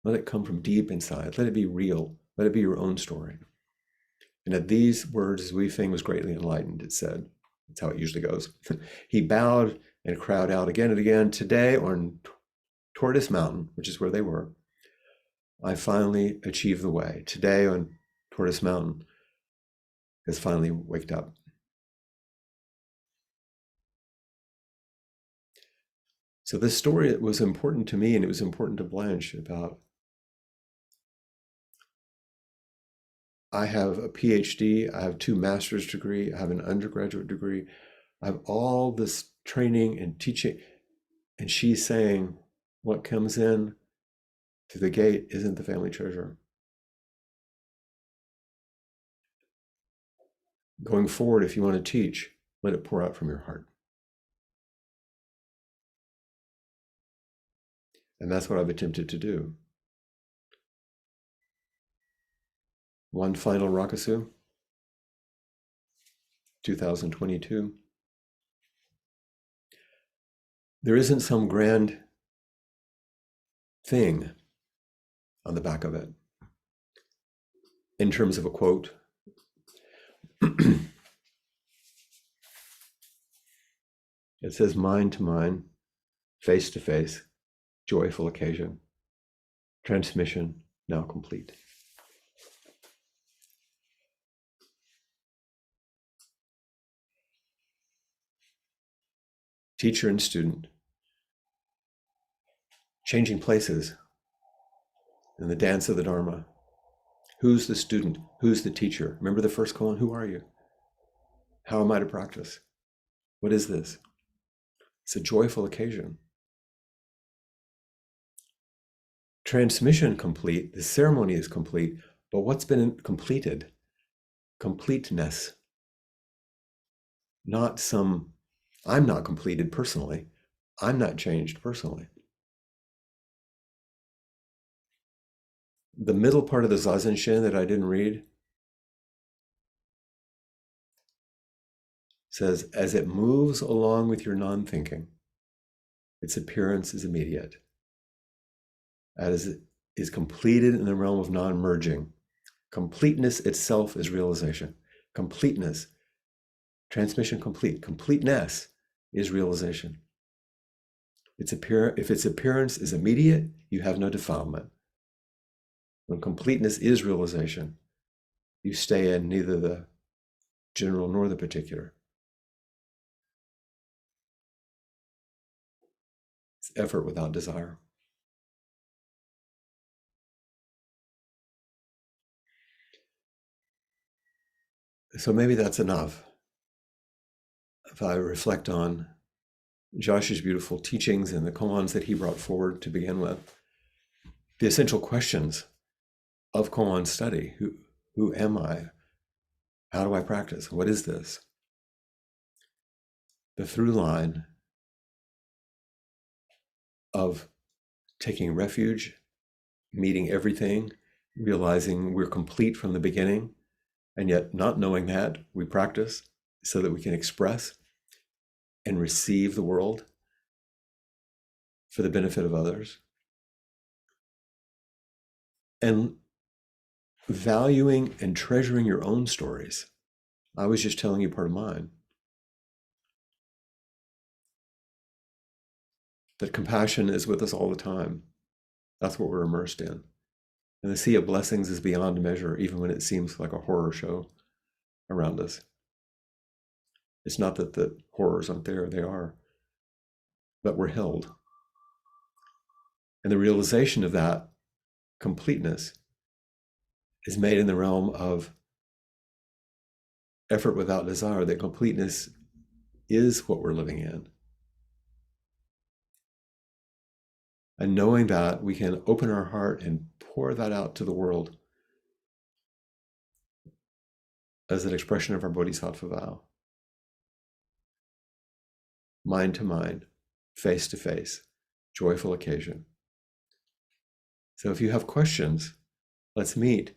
Let it come from deep inside. Let it be real. Let it be your own story. And at these words, Zui Feng was greatly enlightened, it said. That's how it usually goes. He bowed and cried out again and again, today on Tortoise Mountain, which is where they were, I finally achieved the way. Today on Tortoise Mountain has finally waked up. So this story was important to me, and it was important to Blanche about, I have a PhD, I have 2 master's degrees, I have an undergraduate degree, I have all this training and teaching, and she's saying what comes in through the gate isn't the family treasure. Going forward, if you want to teach, let it pour out from your heart. And that's what I've attempted to do. One final Rakusu, 2022. There isn't some grand thing on the back of it in terms of a quote. It says mind to mind, face to face, joyful occasion, transmission now complete. Teacher and student, changing places in the dance of the Dharma. Who's the student? Who's the teacher? Remember the first koan? Who are you? How am I to practice? What is this? It's a joyful occasion. Transmission complete, the ceremony is complete, but what's been completed? Completeness. Not some, I'm not completed personally. I'm not changed personally. The middle part of the Zazen Shin that I didn't read says, as it moves along with your non-thinking, its appearance is immediate. As it is completed in the realm of non-merging. Completeness itself is realization. Completeness, transmission complete. Completeness is realization. If its appearance is immediate, you have no defilement. When completeness is realization, you stay in neither the general nor the particular. It's effort without desire. So maybe that's enough. If I reflect on Josh's beautiful teachings and the koans that he brought forward to begin with, the essential questions of koan study. Who am I? How do I practice? What is this? The through line of taking refuge, meeting everything, realizing we're complete from the beginning, and yet not knowing that, we practice so that we can express and receive the world for the benefit of others. And valuing and treasuring your own stories. I was just telling you part of mine. That compassion is with us all the time. That's what we're immersed in. And the sea of blessings is beyond measure, even when it seems like a horror show around us. It's not that the horrors aren't there, they are. But we're held. And the realization of that completeness is made in the realm of effort without desire, that completeness is what we're living in. And knowing that, we can open our heart and pour that out to the world as an expression of our bodhisattva vow. Mind to mind, face to face, joyful occasion. So if you have questions, let's meet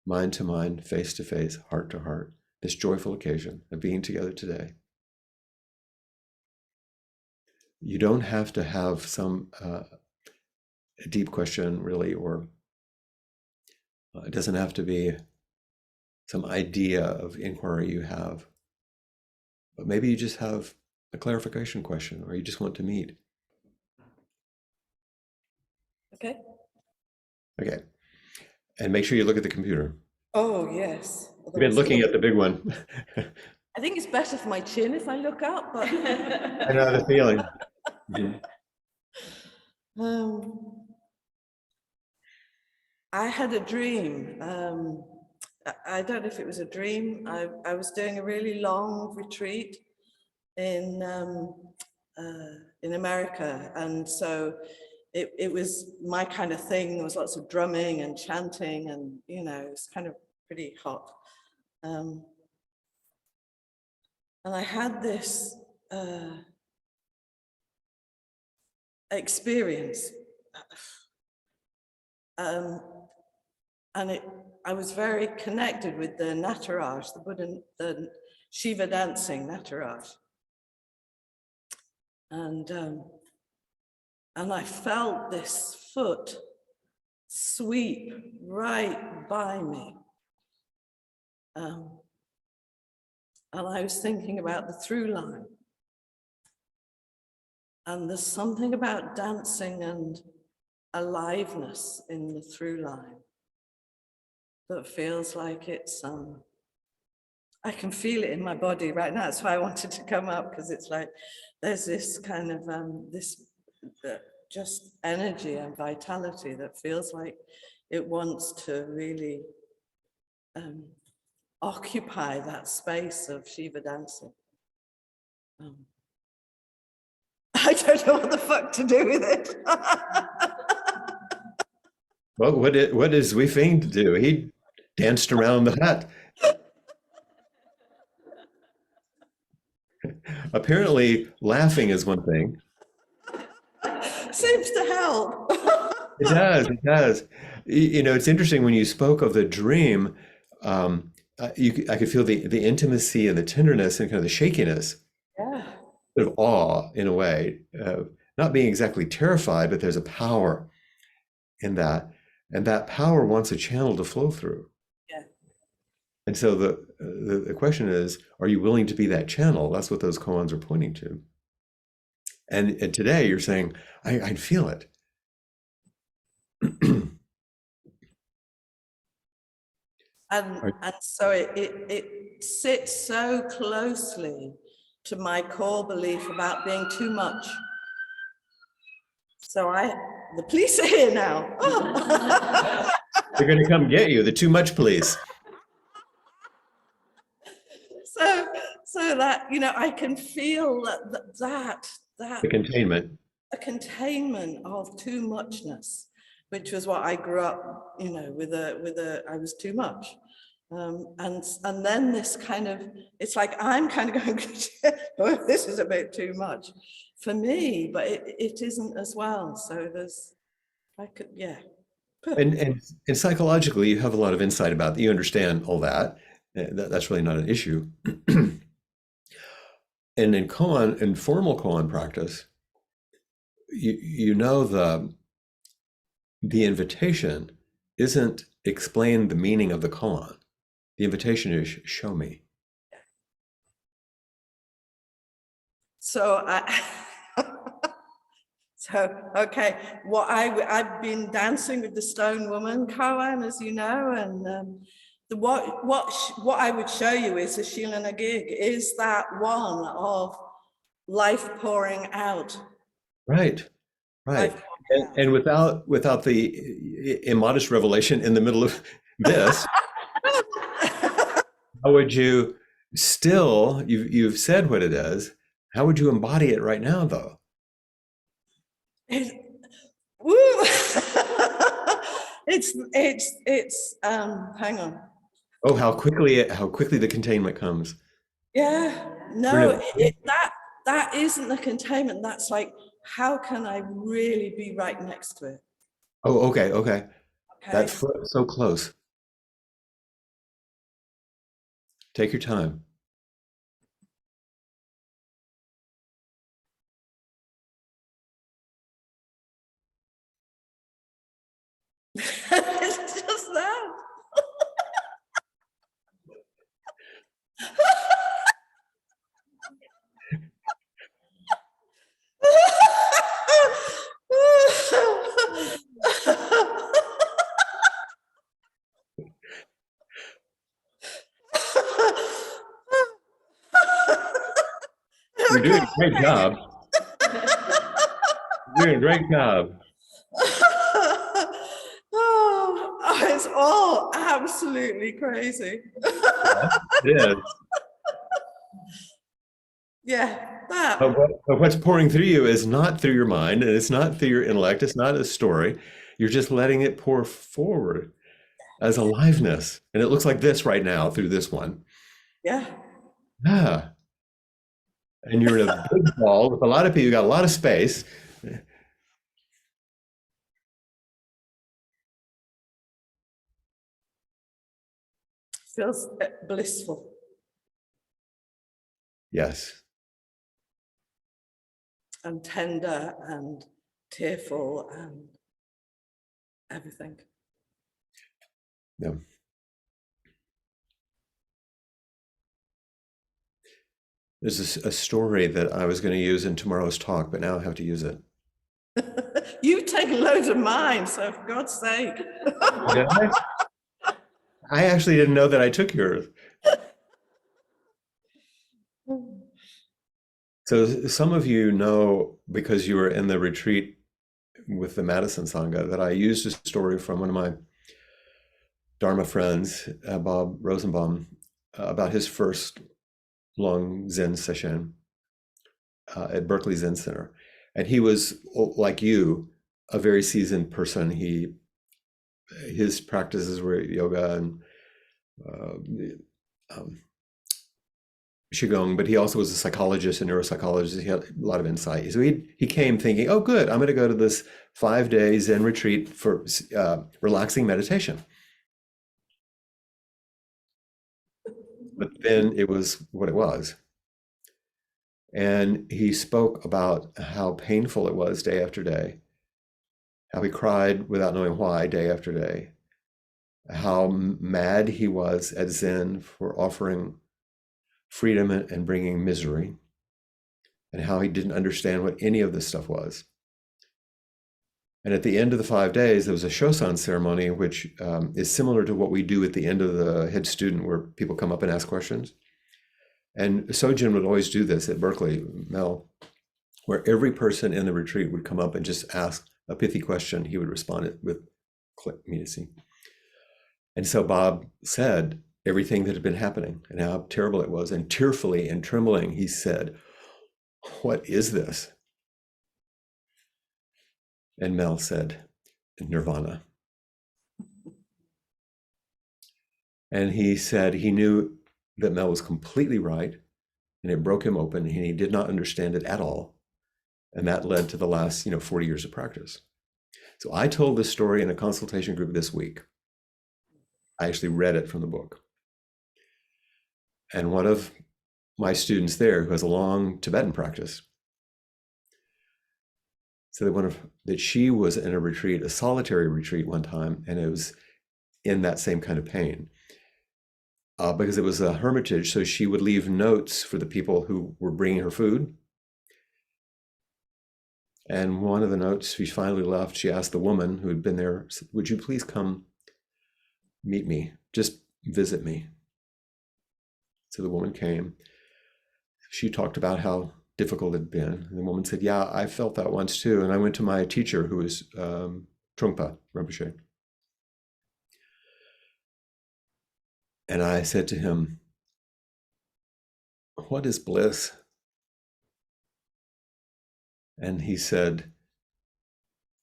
mind to mind, face to face, heart to heart, this joyful occasion of being together today. You don't have to have some a deep question, really, or it doesn't have to be some idea of inquiry you have. But maybe you just have a clarification question, or you just want to meet. Okay. Okay. And make sure you look at the computer. Oh, yes. You've been looking at the big one. I think it's better for my chin if I look up, but I know the feeling. I had a dream. I don't know if it was a dream. I was doing a really long retreat in America, and so it was my kind of thing. There was lots of drumming and chanting, and it was kind of pretty hot. And I had this experience. And I was very connected with the Nataraj, the Buddha, the Shiva dancing Nataraj. And I felt this foot sweep right by me. And I was thinking about the through line. And there's something about dancing and aliveness in the through line that feels like it's, I can feel it in my body right now. That's why I wanted to come up, because it's like, there's this kind of, just energy and vitality that feels like it wants to really occupy that space of Shiva dancing. I don't know what the fuck to do with it. Well, what does Wei Fing do? He danced around the hut. Apparently, laughing is one thing. Seems to help. It does. It does. You know, it's interesting when you spoke of the dream. I could feel the intimacy and the tenderness and kind of the shakiness, Yeah. of awe in a way, not being exactly terrified, but there's a power in that, and that power wants a channel to flow through. Yeah. And so the question is, are you willing to be that channel? That's what those koans are pointing to. And today you're saying, I'd feel it. And so it sits so closely to my core belief about being too much. So the police are here now. They're going to come get you, the too much police. So that, you know, I can feel that The containment. a containment of too muchness, which was what I grew up, you know, with I was too much. And then this kind of, it's like I'm kind of going, oh, this is a bit too much for me, but it isn't as well. So there's, yeah. And psychologically, you have a lot of insight about that. You understand all that. That's really not an issue. And in koan, in formal koan practice, you know the invitation isn't explain the meaning of the koan. The invitation is show me. So okay, I've been dancing with the stone woman, Koan, as you know, and what I would show you is a Shilana gig, is that one of life pouring out. Right. And without the immodest revelation in the middle of this, how would you still, you've said what it is, how would you embody it right now though? It's hang on. Oh, how quickly the containment comes. Yeah, no, that isn't the containment. That's like, how can I really be right next to it? Oh, okay. That foot so close. Take your time. It's just that. You're doing a great job. You're doing a great job. Oh, it's all absolutely crazy. It is. Yeah, that. But what's pouring through you is not through your mind, and it's not through your intellect. It's not a story. You're just letting it pour forward as aliveness. And it looks like this right now through this one. Yeah. Ah, And you're in a big hall with a lot of people, you got a lot of space. Feels blissful. Yes. And tender and tearful and everything. Yeah. There's a story that I was going to use in tomorrow's talk, but now I have to use it. You've taken loads of mine, so for God's sake. Did I? I actually didn't know that I took yours. So some of you know, because you were in the retreat with the Madison Sangha, that I used a story from one of my Dharma friends, Bob Rosenbaum, about his first long Zen session at Berkeley Zen Center. And he was, like you, a very seasoned person. His practices were yoga and Qigong, but he also was a psychologist and neuropsychologist. He had a lot of insight. So he came thinking, oh, good, I'm going to go to this 5-day Zen retreat for relaxing meditation. But then it was what it was. And he spoke about how painful it was day after day, how he cried without knowing why day after day, how mad he was at Zen for offering freedom and bringing misery, and how he didn't understand what any of this stuff was. And at the end of the 5 days, there was a Shosan ceremony, which is similar to what we do at the end of the head student, where people come up and ask questions. And Sojin would always do this at Berkeley, Mel, where every person in the retreat would come up and just ask a pithy question. He would respond with immediacy. And so Bob said everything that had been happening and how terrible it was. And tearfully and trembling, he said, "What is this?" And Mel said, "Nirvana." And he said he knew that Mel was completely right, and it broke him open, and he did not understand it at all. And that led to the last, 40 years of practice. So I told this story in a consultation group this week. I actually read it from the book. And one of my students there, who has a long Tibetan practice, said that she was in a retreat, a solitary retreat one time, and it was in that same kind of pain. Because it was a hermitage, so she would leave notes for the people who were bringing her food. And one of the notes she finally left, she asked the woman who had been there, "Would you please come meet me, just visit me?" So the woman came. She talked about how difficult it had been. And the woman said, "Yeah, I felt that once too. And I went to my teacher, who was Trungpa Rinpoche. And I said to him, 'What is bliss?' And he said,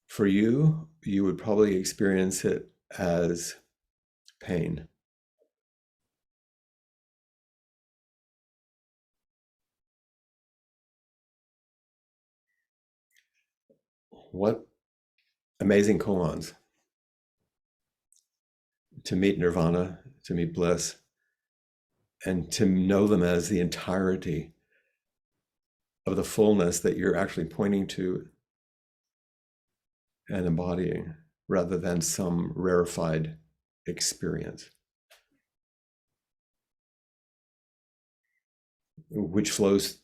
'For you, you would probably experience it as pain.' What amazing koans to meet nirvana, to meet bliss, and to know them as the entirety of the fullness that you're actually pointing to and embodying, rather than some rarefied experience, which flows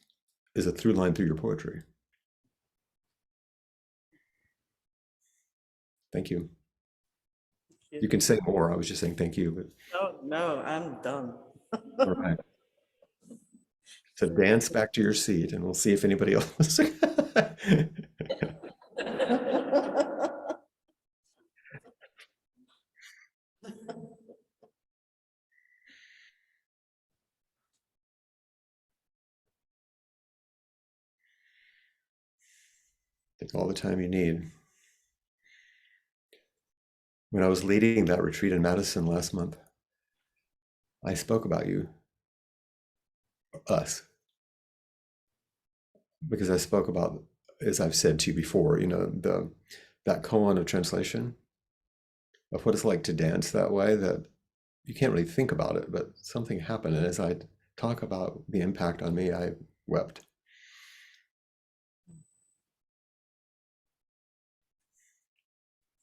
is a through line through your poetry. Thank you. You can say more. I was just saying thank you. But... No, I'm done. All right. So dance back to your seat, and we'll see if anybody else. Take all the time you need. When I was leading that retreat in Madison last month, I spoke about you, us. because I spoke about, as I've said to you before, that koan of translation of what it's like to dance that way, that you can't really think about it, but something happened. And as I talk about the impact on me, I wept.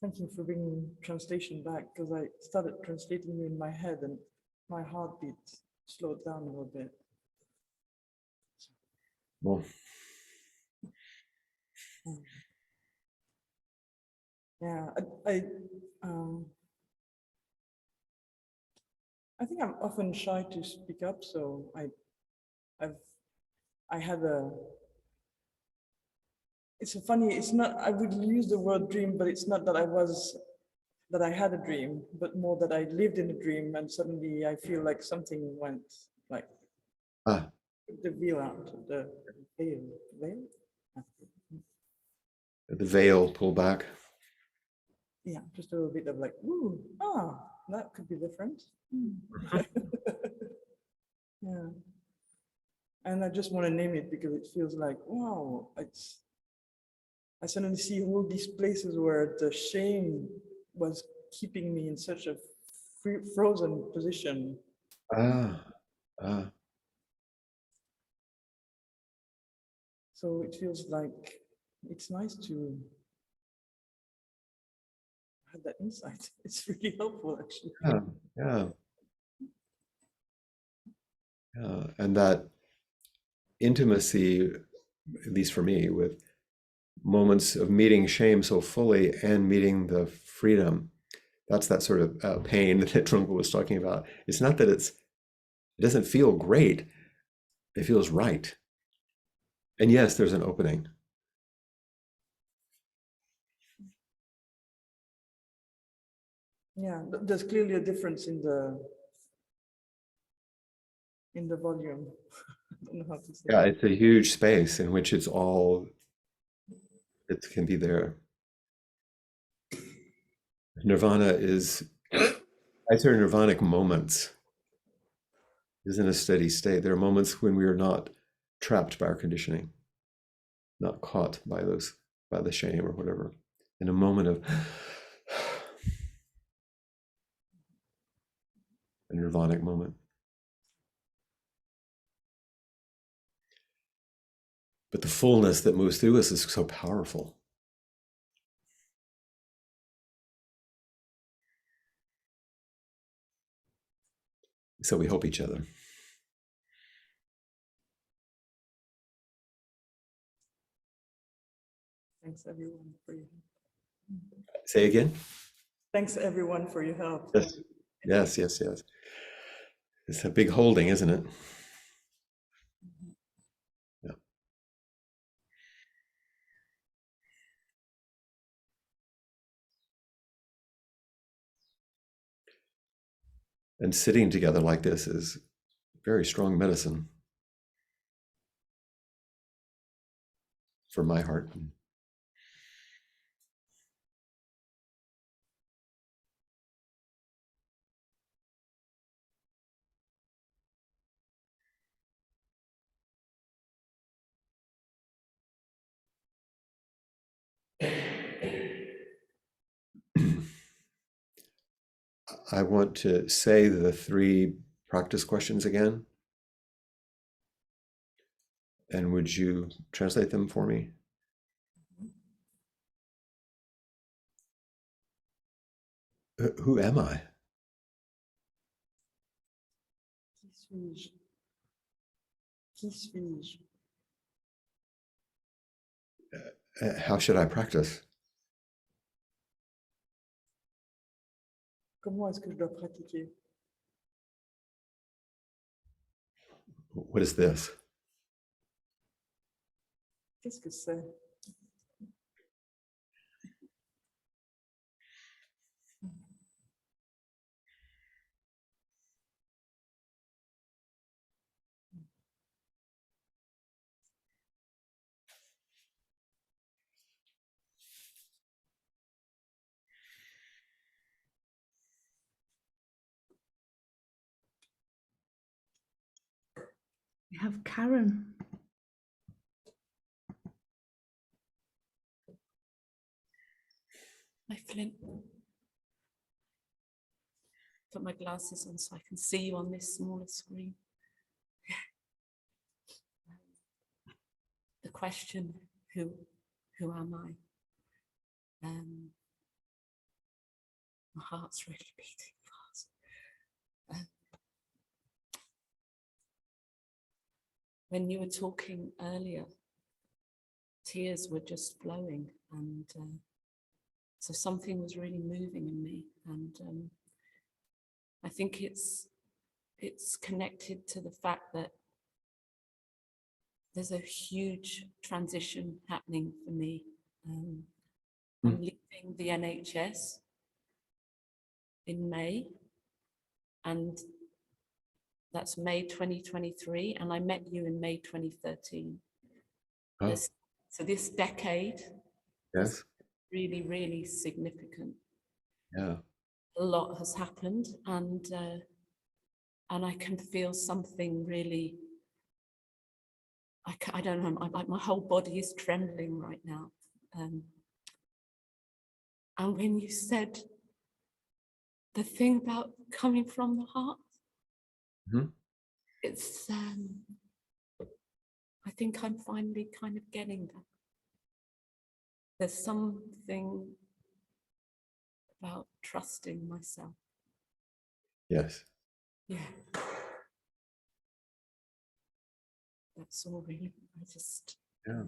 Thank you for bringing translation back, because I started translating you in my head and my heartbeat slowed down a little bit. Well, Yeah, I think I'm often shy to speak up, so I had a. It's a funny. It's not. I would use the word dream, but it's not that I had a dream, but more that I lived in a dream, and suddenly I feel like something went like the veil out, the veil. the veil pulled back. Yeah, just a little bit of like, ooh, that could be different. Yeah. And I just want to name it because it feels like, wow, I suddenly see all these places where the shame was keeping me in such a frozen position. So it feels like it's nice to have that insight. It's really helpful, actually. Yeah. And that intimacy, at least for me, with moments of meeting shame so fully and meeting the freedom, that's that sort of pain that Trungpa was talking about. It's not that it doesn't feel great, it feels right. And yes, there's an opening. Yeah, there's clearly a difference in the volume. I don't know how to say. Yeah, it's a huge space in which it can be there. Nirvana is, I'd say nirvanic moments is in a steady state. There are moments when we are not trapped by our conditioning, not caught by the shame or whatever. In a moment of a nirvanic moment. But the fullness that moves through us is so powerful. So we help each other. Thanks everyone for your help. Say again? Thanks everyone for your help. Yes. It's a big holding, isn't it? Yeah. And sitting together like this is very strong medicine for my heart. I want to say the 3 practice questions again. And would you translate them for me? Who am I? Qui suis-je? How should I practice? Comment est-ce que je dois pratiquer? What is this? Qu'est-ce que c'est? We have Karen. Flint. Put my glasses on so I can see you on this smaller screen. The question, who am I? My heart's really beating fast. When you were talking earlier, tears were just flowing, and so something was really moving in me, and I think it's connected to the fact that there's a huge transition happening for me. I'm leaving the NHS in May, and that's May 2023, and I met you in May 2013. Oh, So this decade yes. is really, really significant. Yeah. A lot has happened, and I can feel something really. I don't know. My whole body is trembling right now. And when you said the thing about coming from the heart, it's. I think I'm finally kind of getting that. There's something about trusting myself. Yes. Yeah. That's all really. I just. Yeah.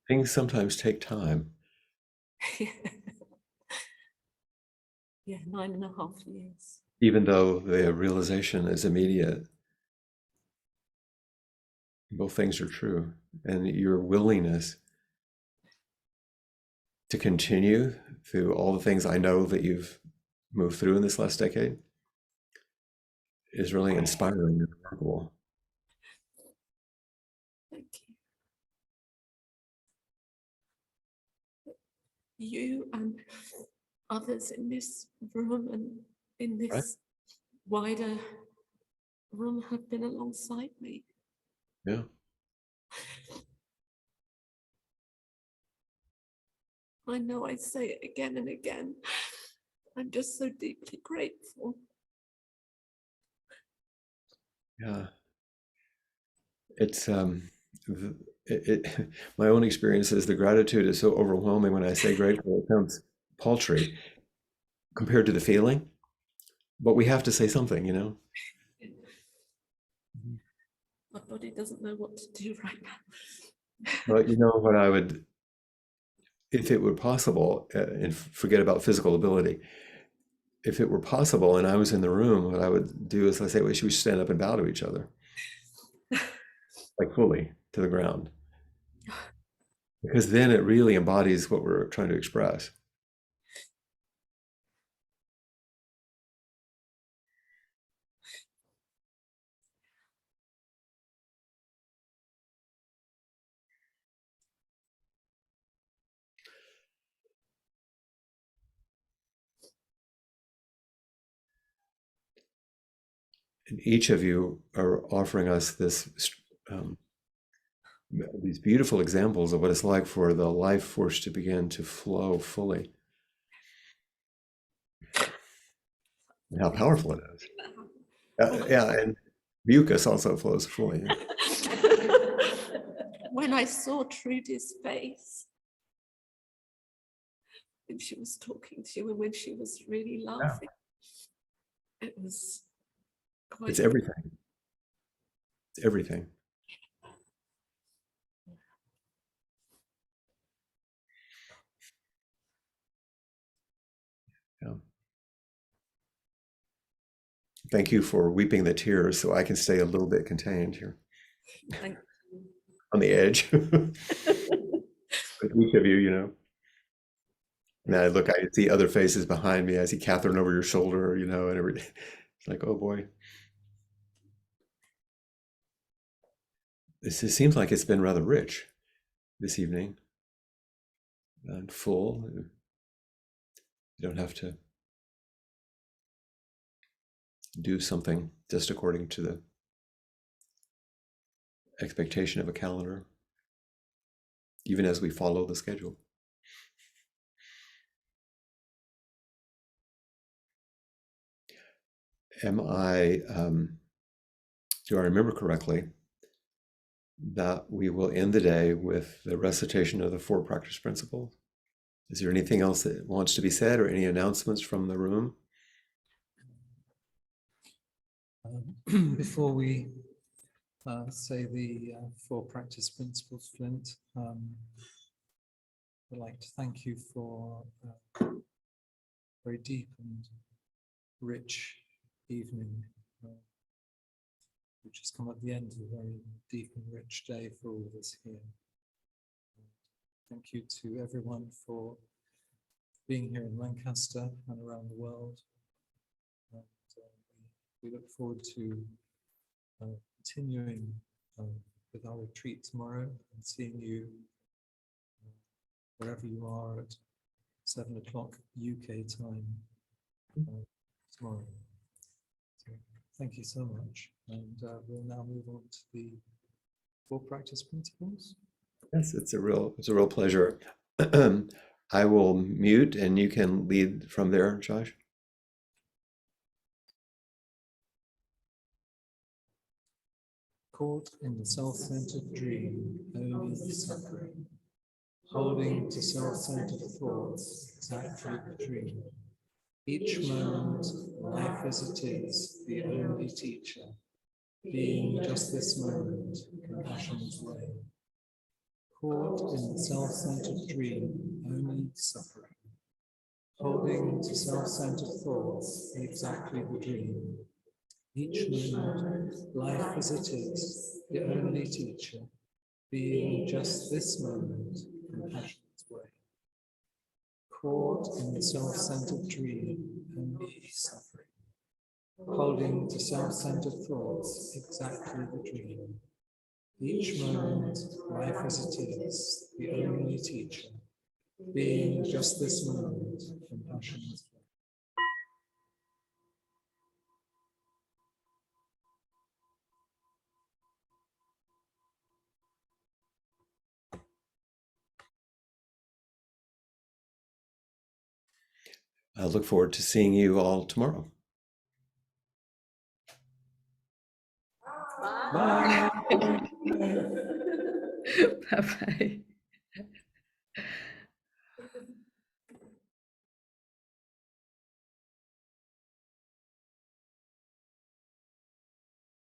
Things sometimes take time. Yeah, 9.5 years. Even though the realization is immediate. Both things are true. And your willingness to continue through all the things I know that you've moved through in this last decade is really inspiring and remarkable. Thank you. You and others in this room and in this wider room have been alongside me. Yeah. I know I say it again and again. I'm just so deeply grateful. Yeah. It's my own experience is the gratitude is so overwhelming. When I say grateful, it sounds paltry compared to the feeling, but we have to say something, you know. My body doesn't know what to do right now. But you know what I would, if it were possible, and forget about physical ability, if it were possible and I was in the room, what I would do is I say, well, should we stand up and bow to each other? Like fully to the ground. Because then it really embodies what we're trying to express. And each of you are offering us this these beautiful examples of what it's like for the life force to begin to flow fully. And how powerful it is. Yeah, and mucus also flows fully. When I saw Trudy's face, when she was talking to you and when she was really laughing, it was quite. It's everything. It's everything. Yeah. Thank you for weeping the tears so I can stay a little bit contained here. Thank you. On the edge. With each of you, you know. And I look, I see other faces behind me. I see Catherine over your shoulder, you know, and everything. It's like, oh boy. It seems like it's been rather rich this evening and full. You don't have to do something just according to the expectation of a calendar, even as we follow the schedule. Do I remember correctly that we will end the day with the recitation of the 4 practice principles? Is there anything else that wants to be said or any announcements from the room? Before we say the 4 practice principles, Flint, I'd like to thank you for a very deep and rich evening, which has come at the end of a very deep and rich day for all of us here. Thank you to everyone for being here in Lancaster and around the world. And, we look forward to continuing with our retreat tomorrow and seeing you wherever you are at 7 o'clock UK time tomorrow. So thank you so much. And we'll now move on to the 4 practice principles. Yes, it's a real pleasure. I will mute and you can lead from there, Josh. Caught in the self-centered dream, only suffering. Holding to self-centered thoughts, exactly the dream. Each moment, life as it is, the only teacher. Being just this moment, compassion's way. Caught in the self-centered dream, only suffering. Holding to self-centered thoughts, exactly the dream. Each moment, life as it is, the only teacher. Being just this moment, compassion's way. Caught in the self-centered dream, only suffering. Holding to self-centered thoughts, exactly the dream. Each moment, life as it is, the only teacher. Being just this moment, compassion's way. I look forward to seeing you all tomorrow. Bye. Bye-bye.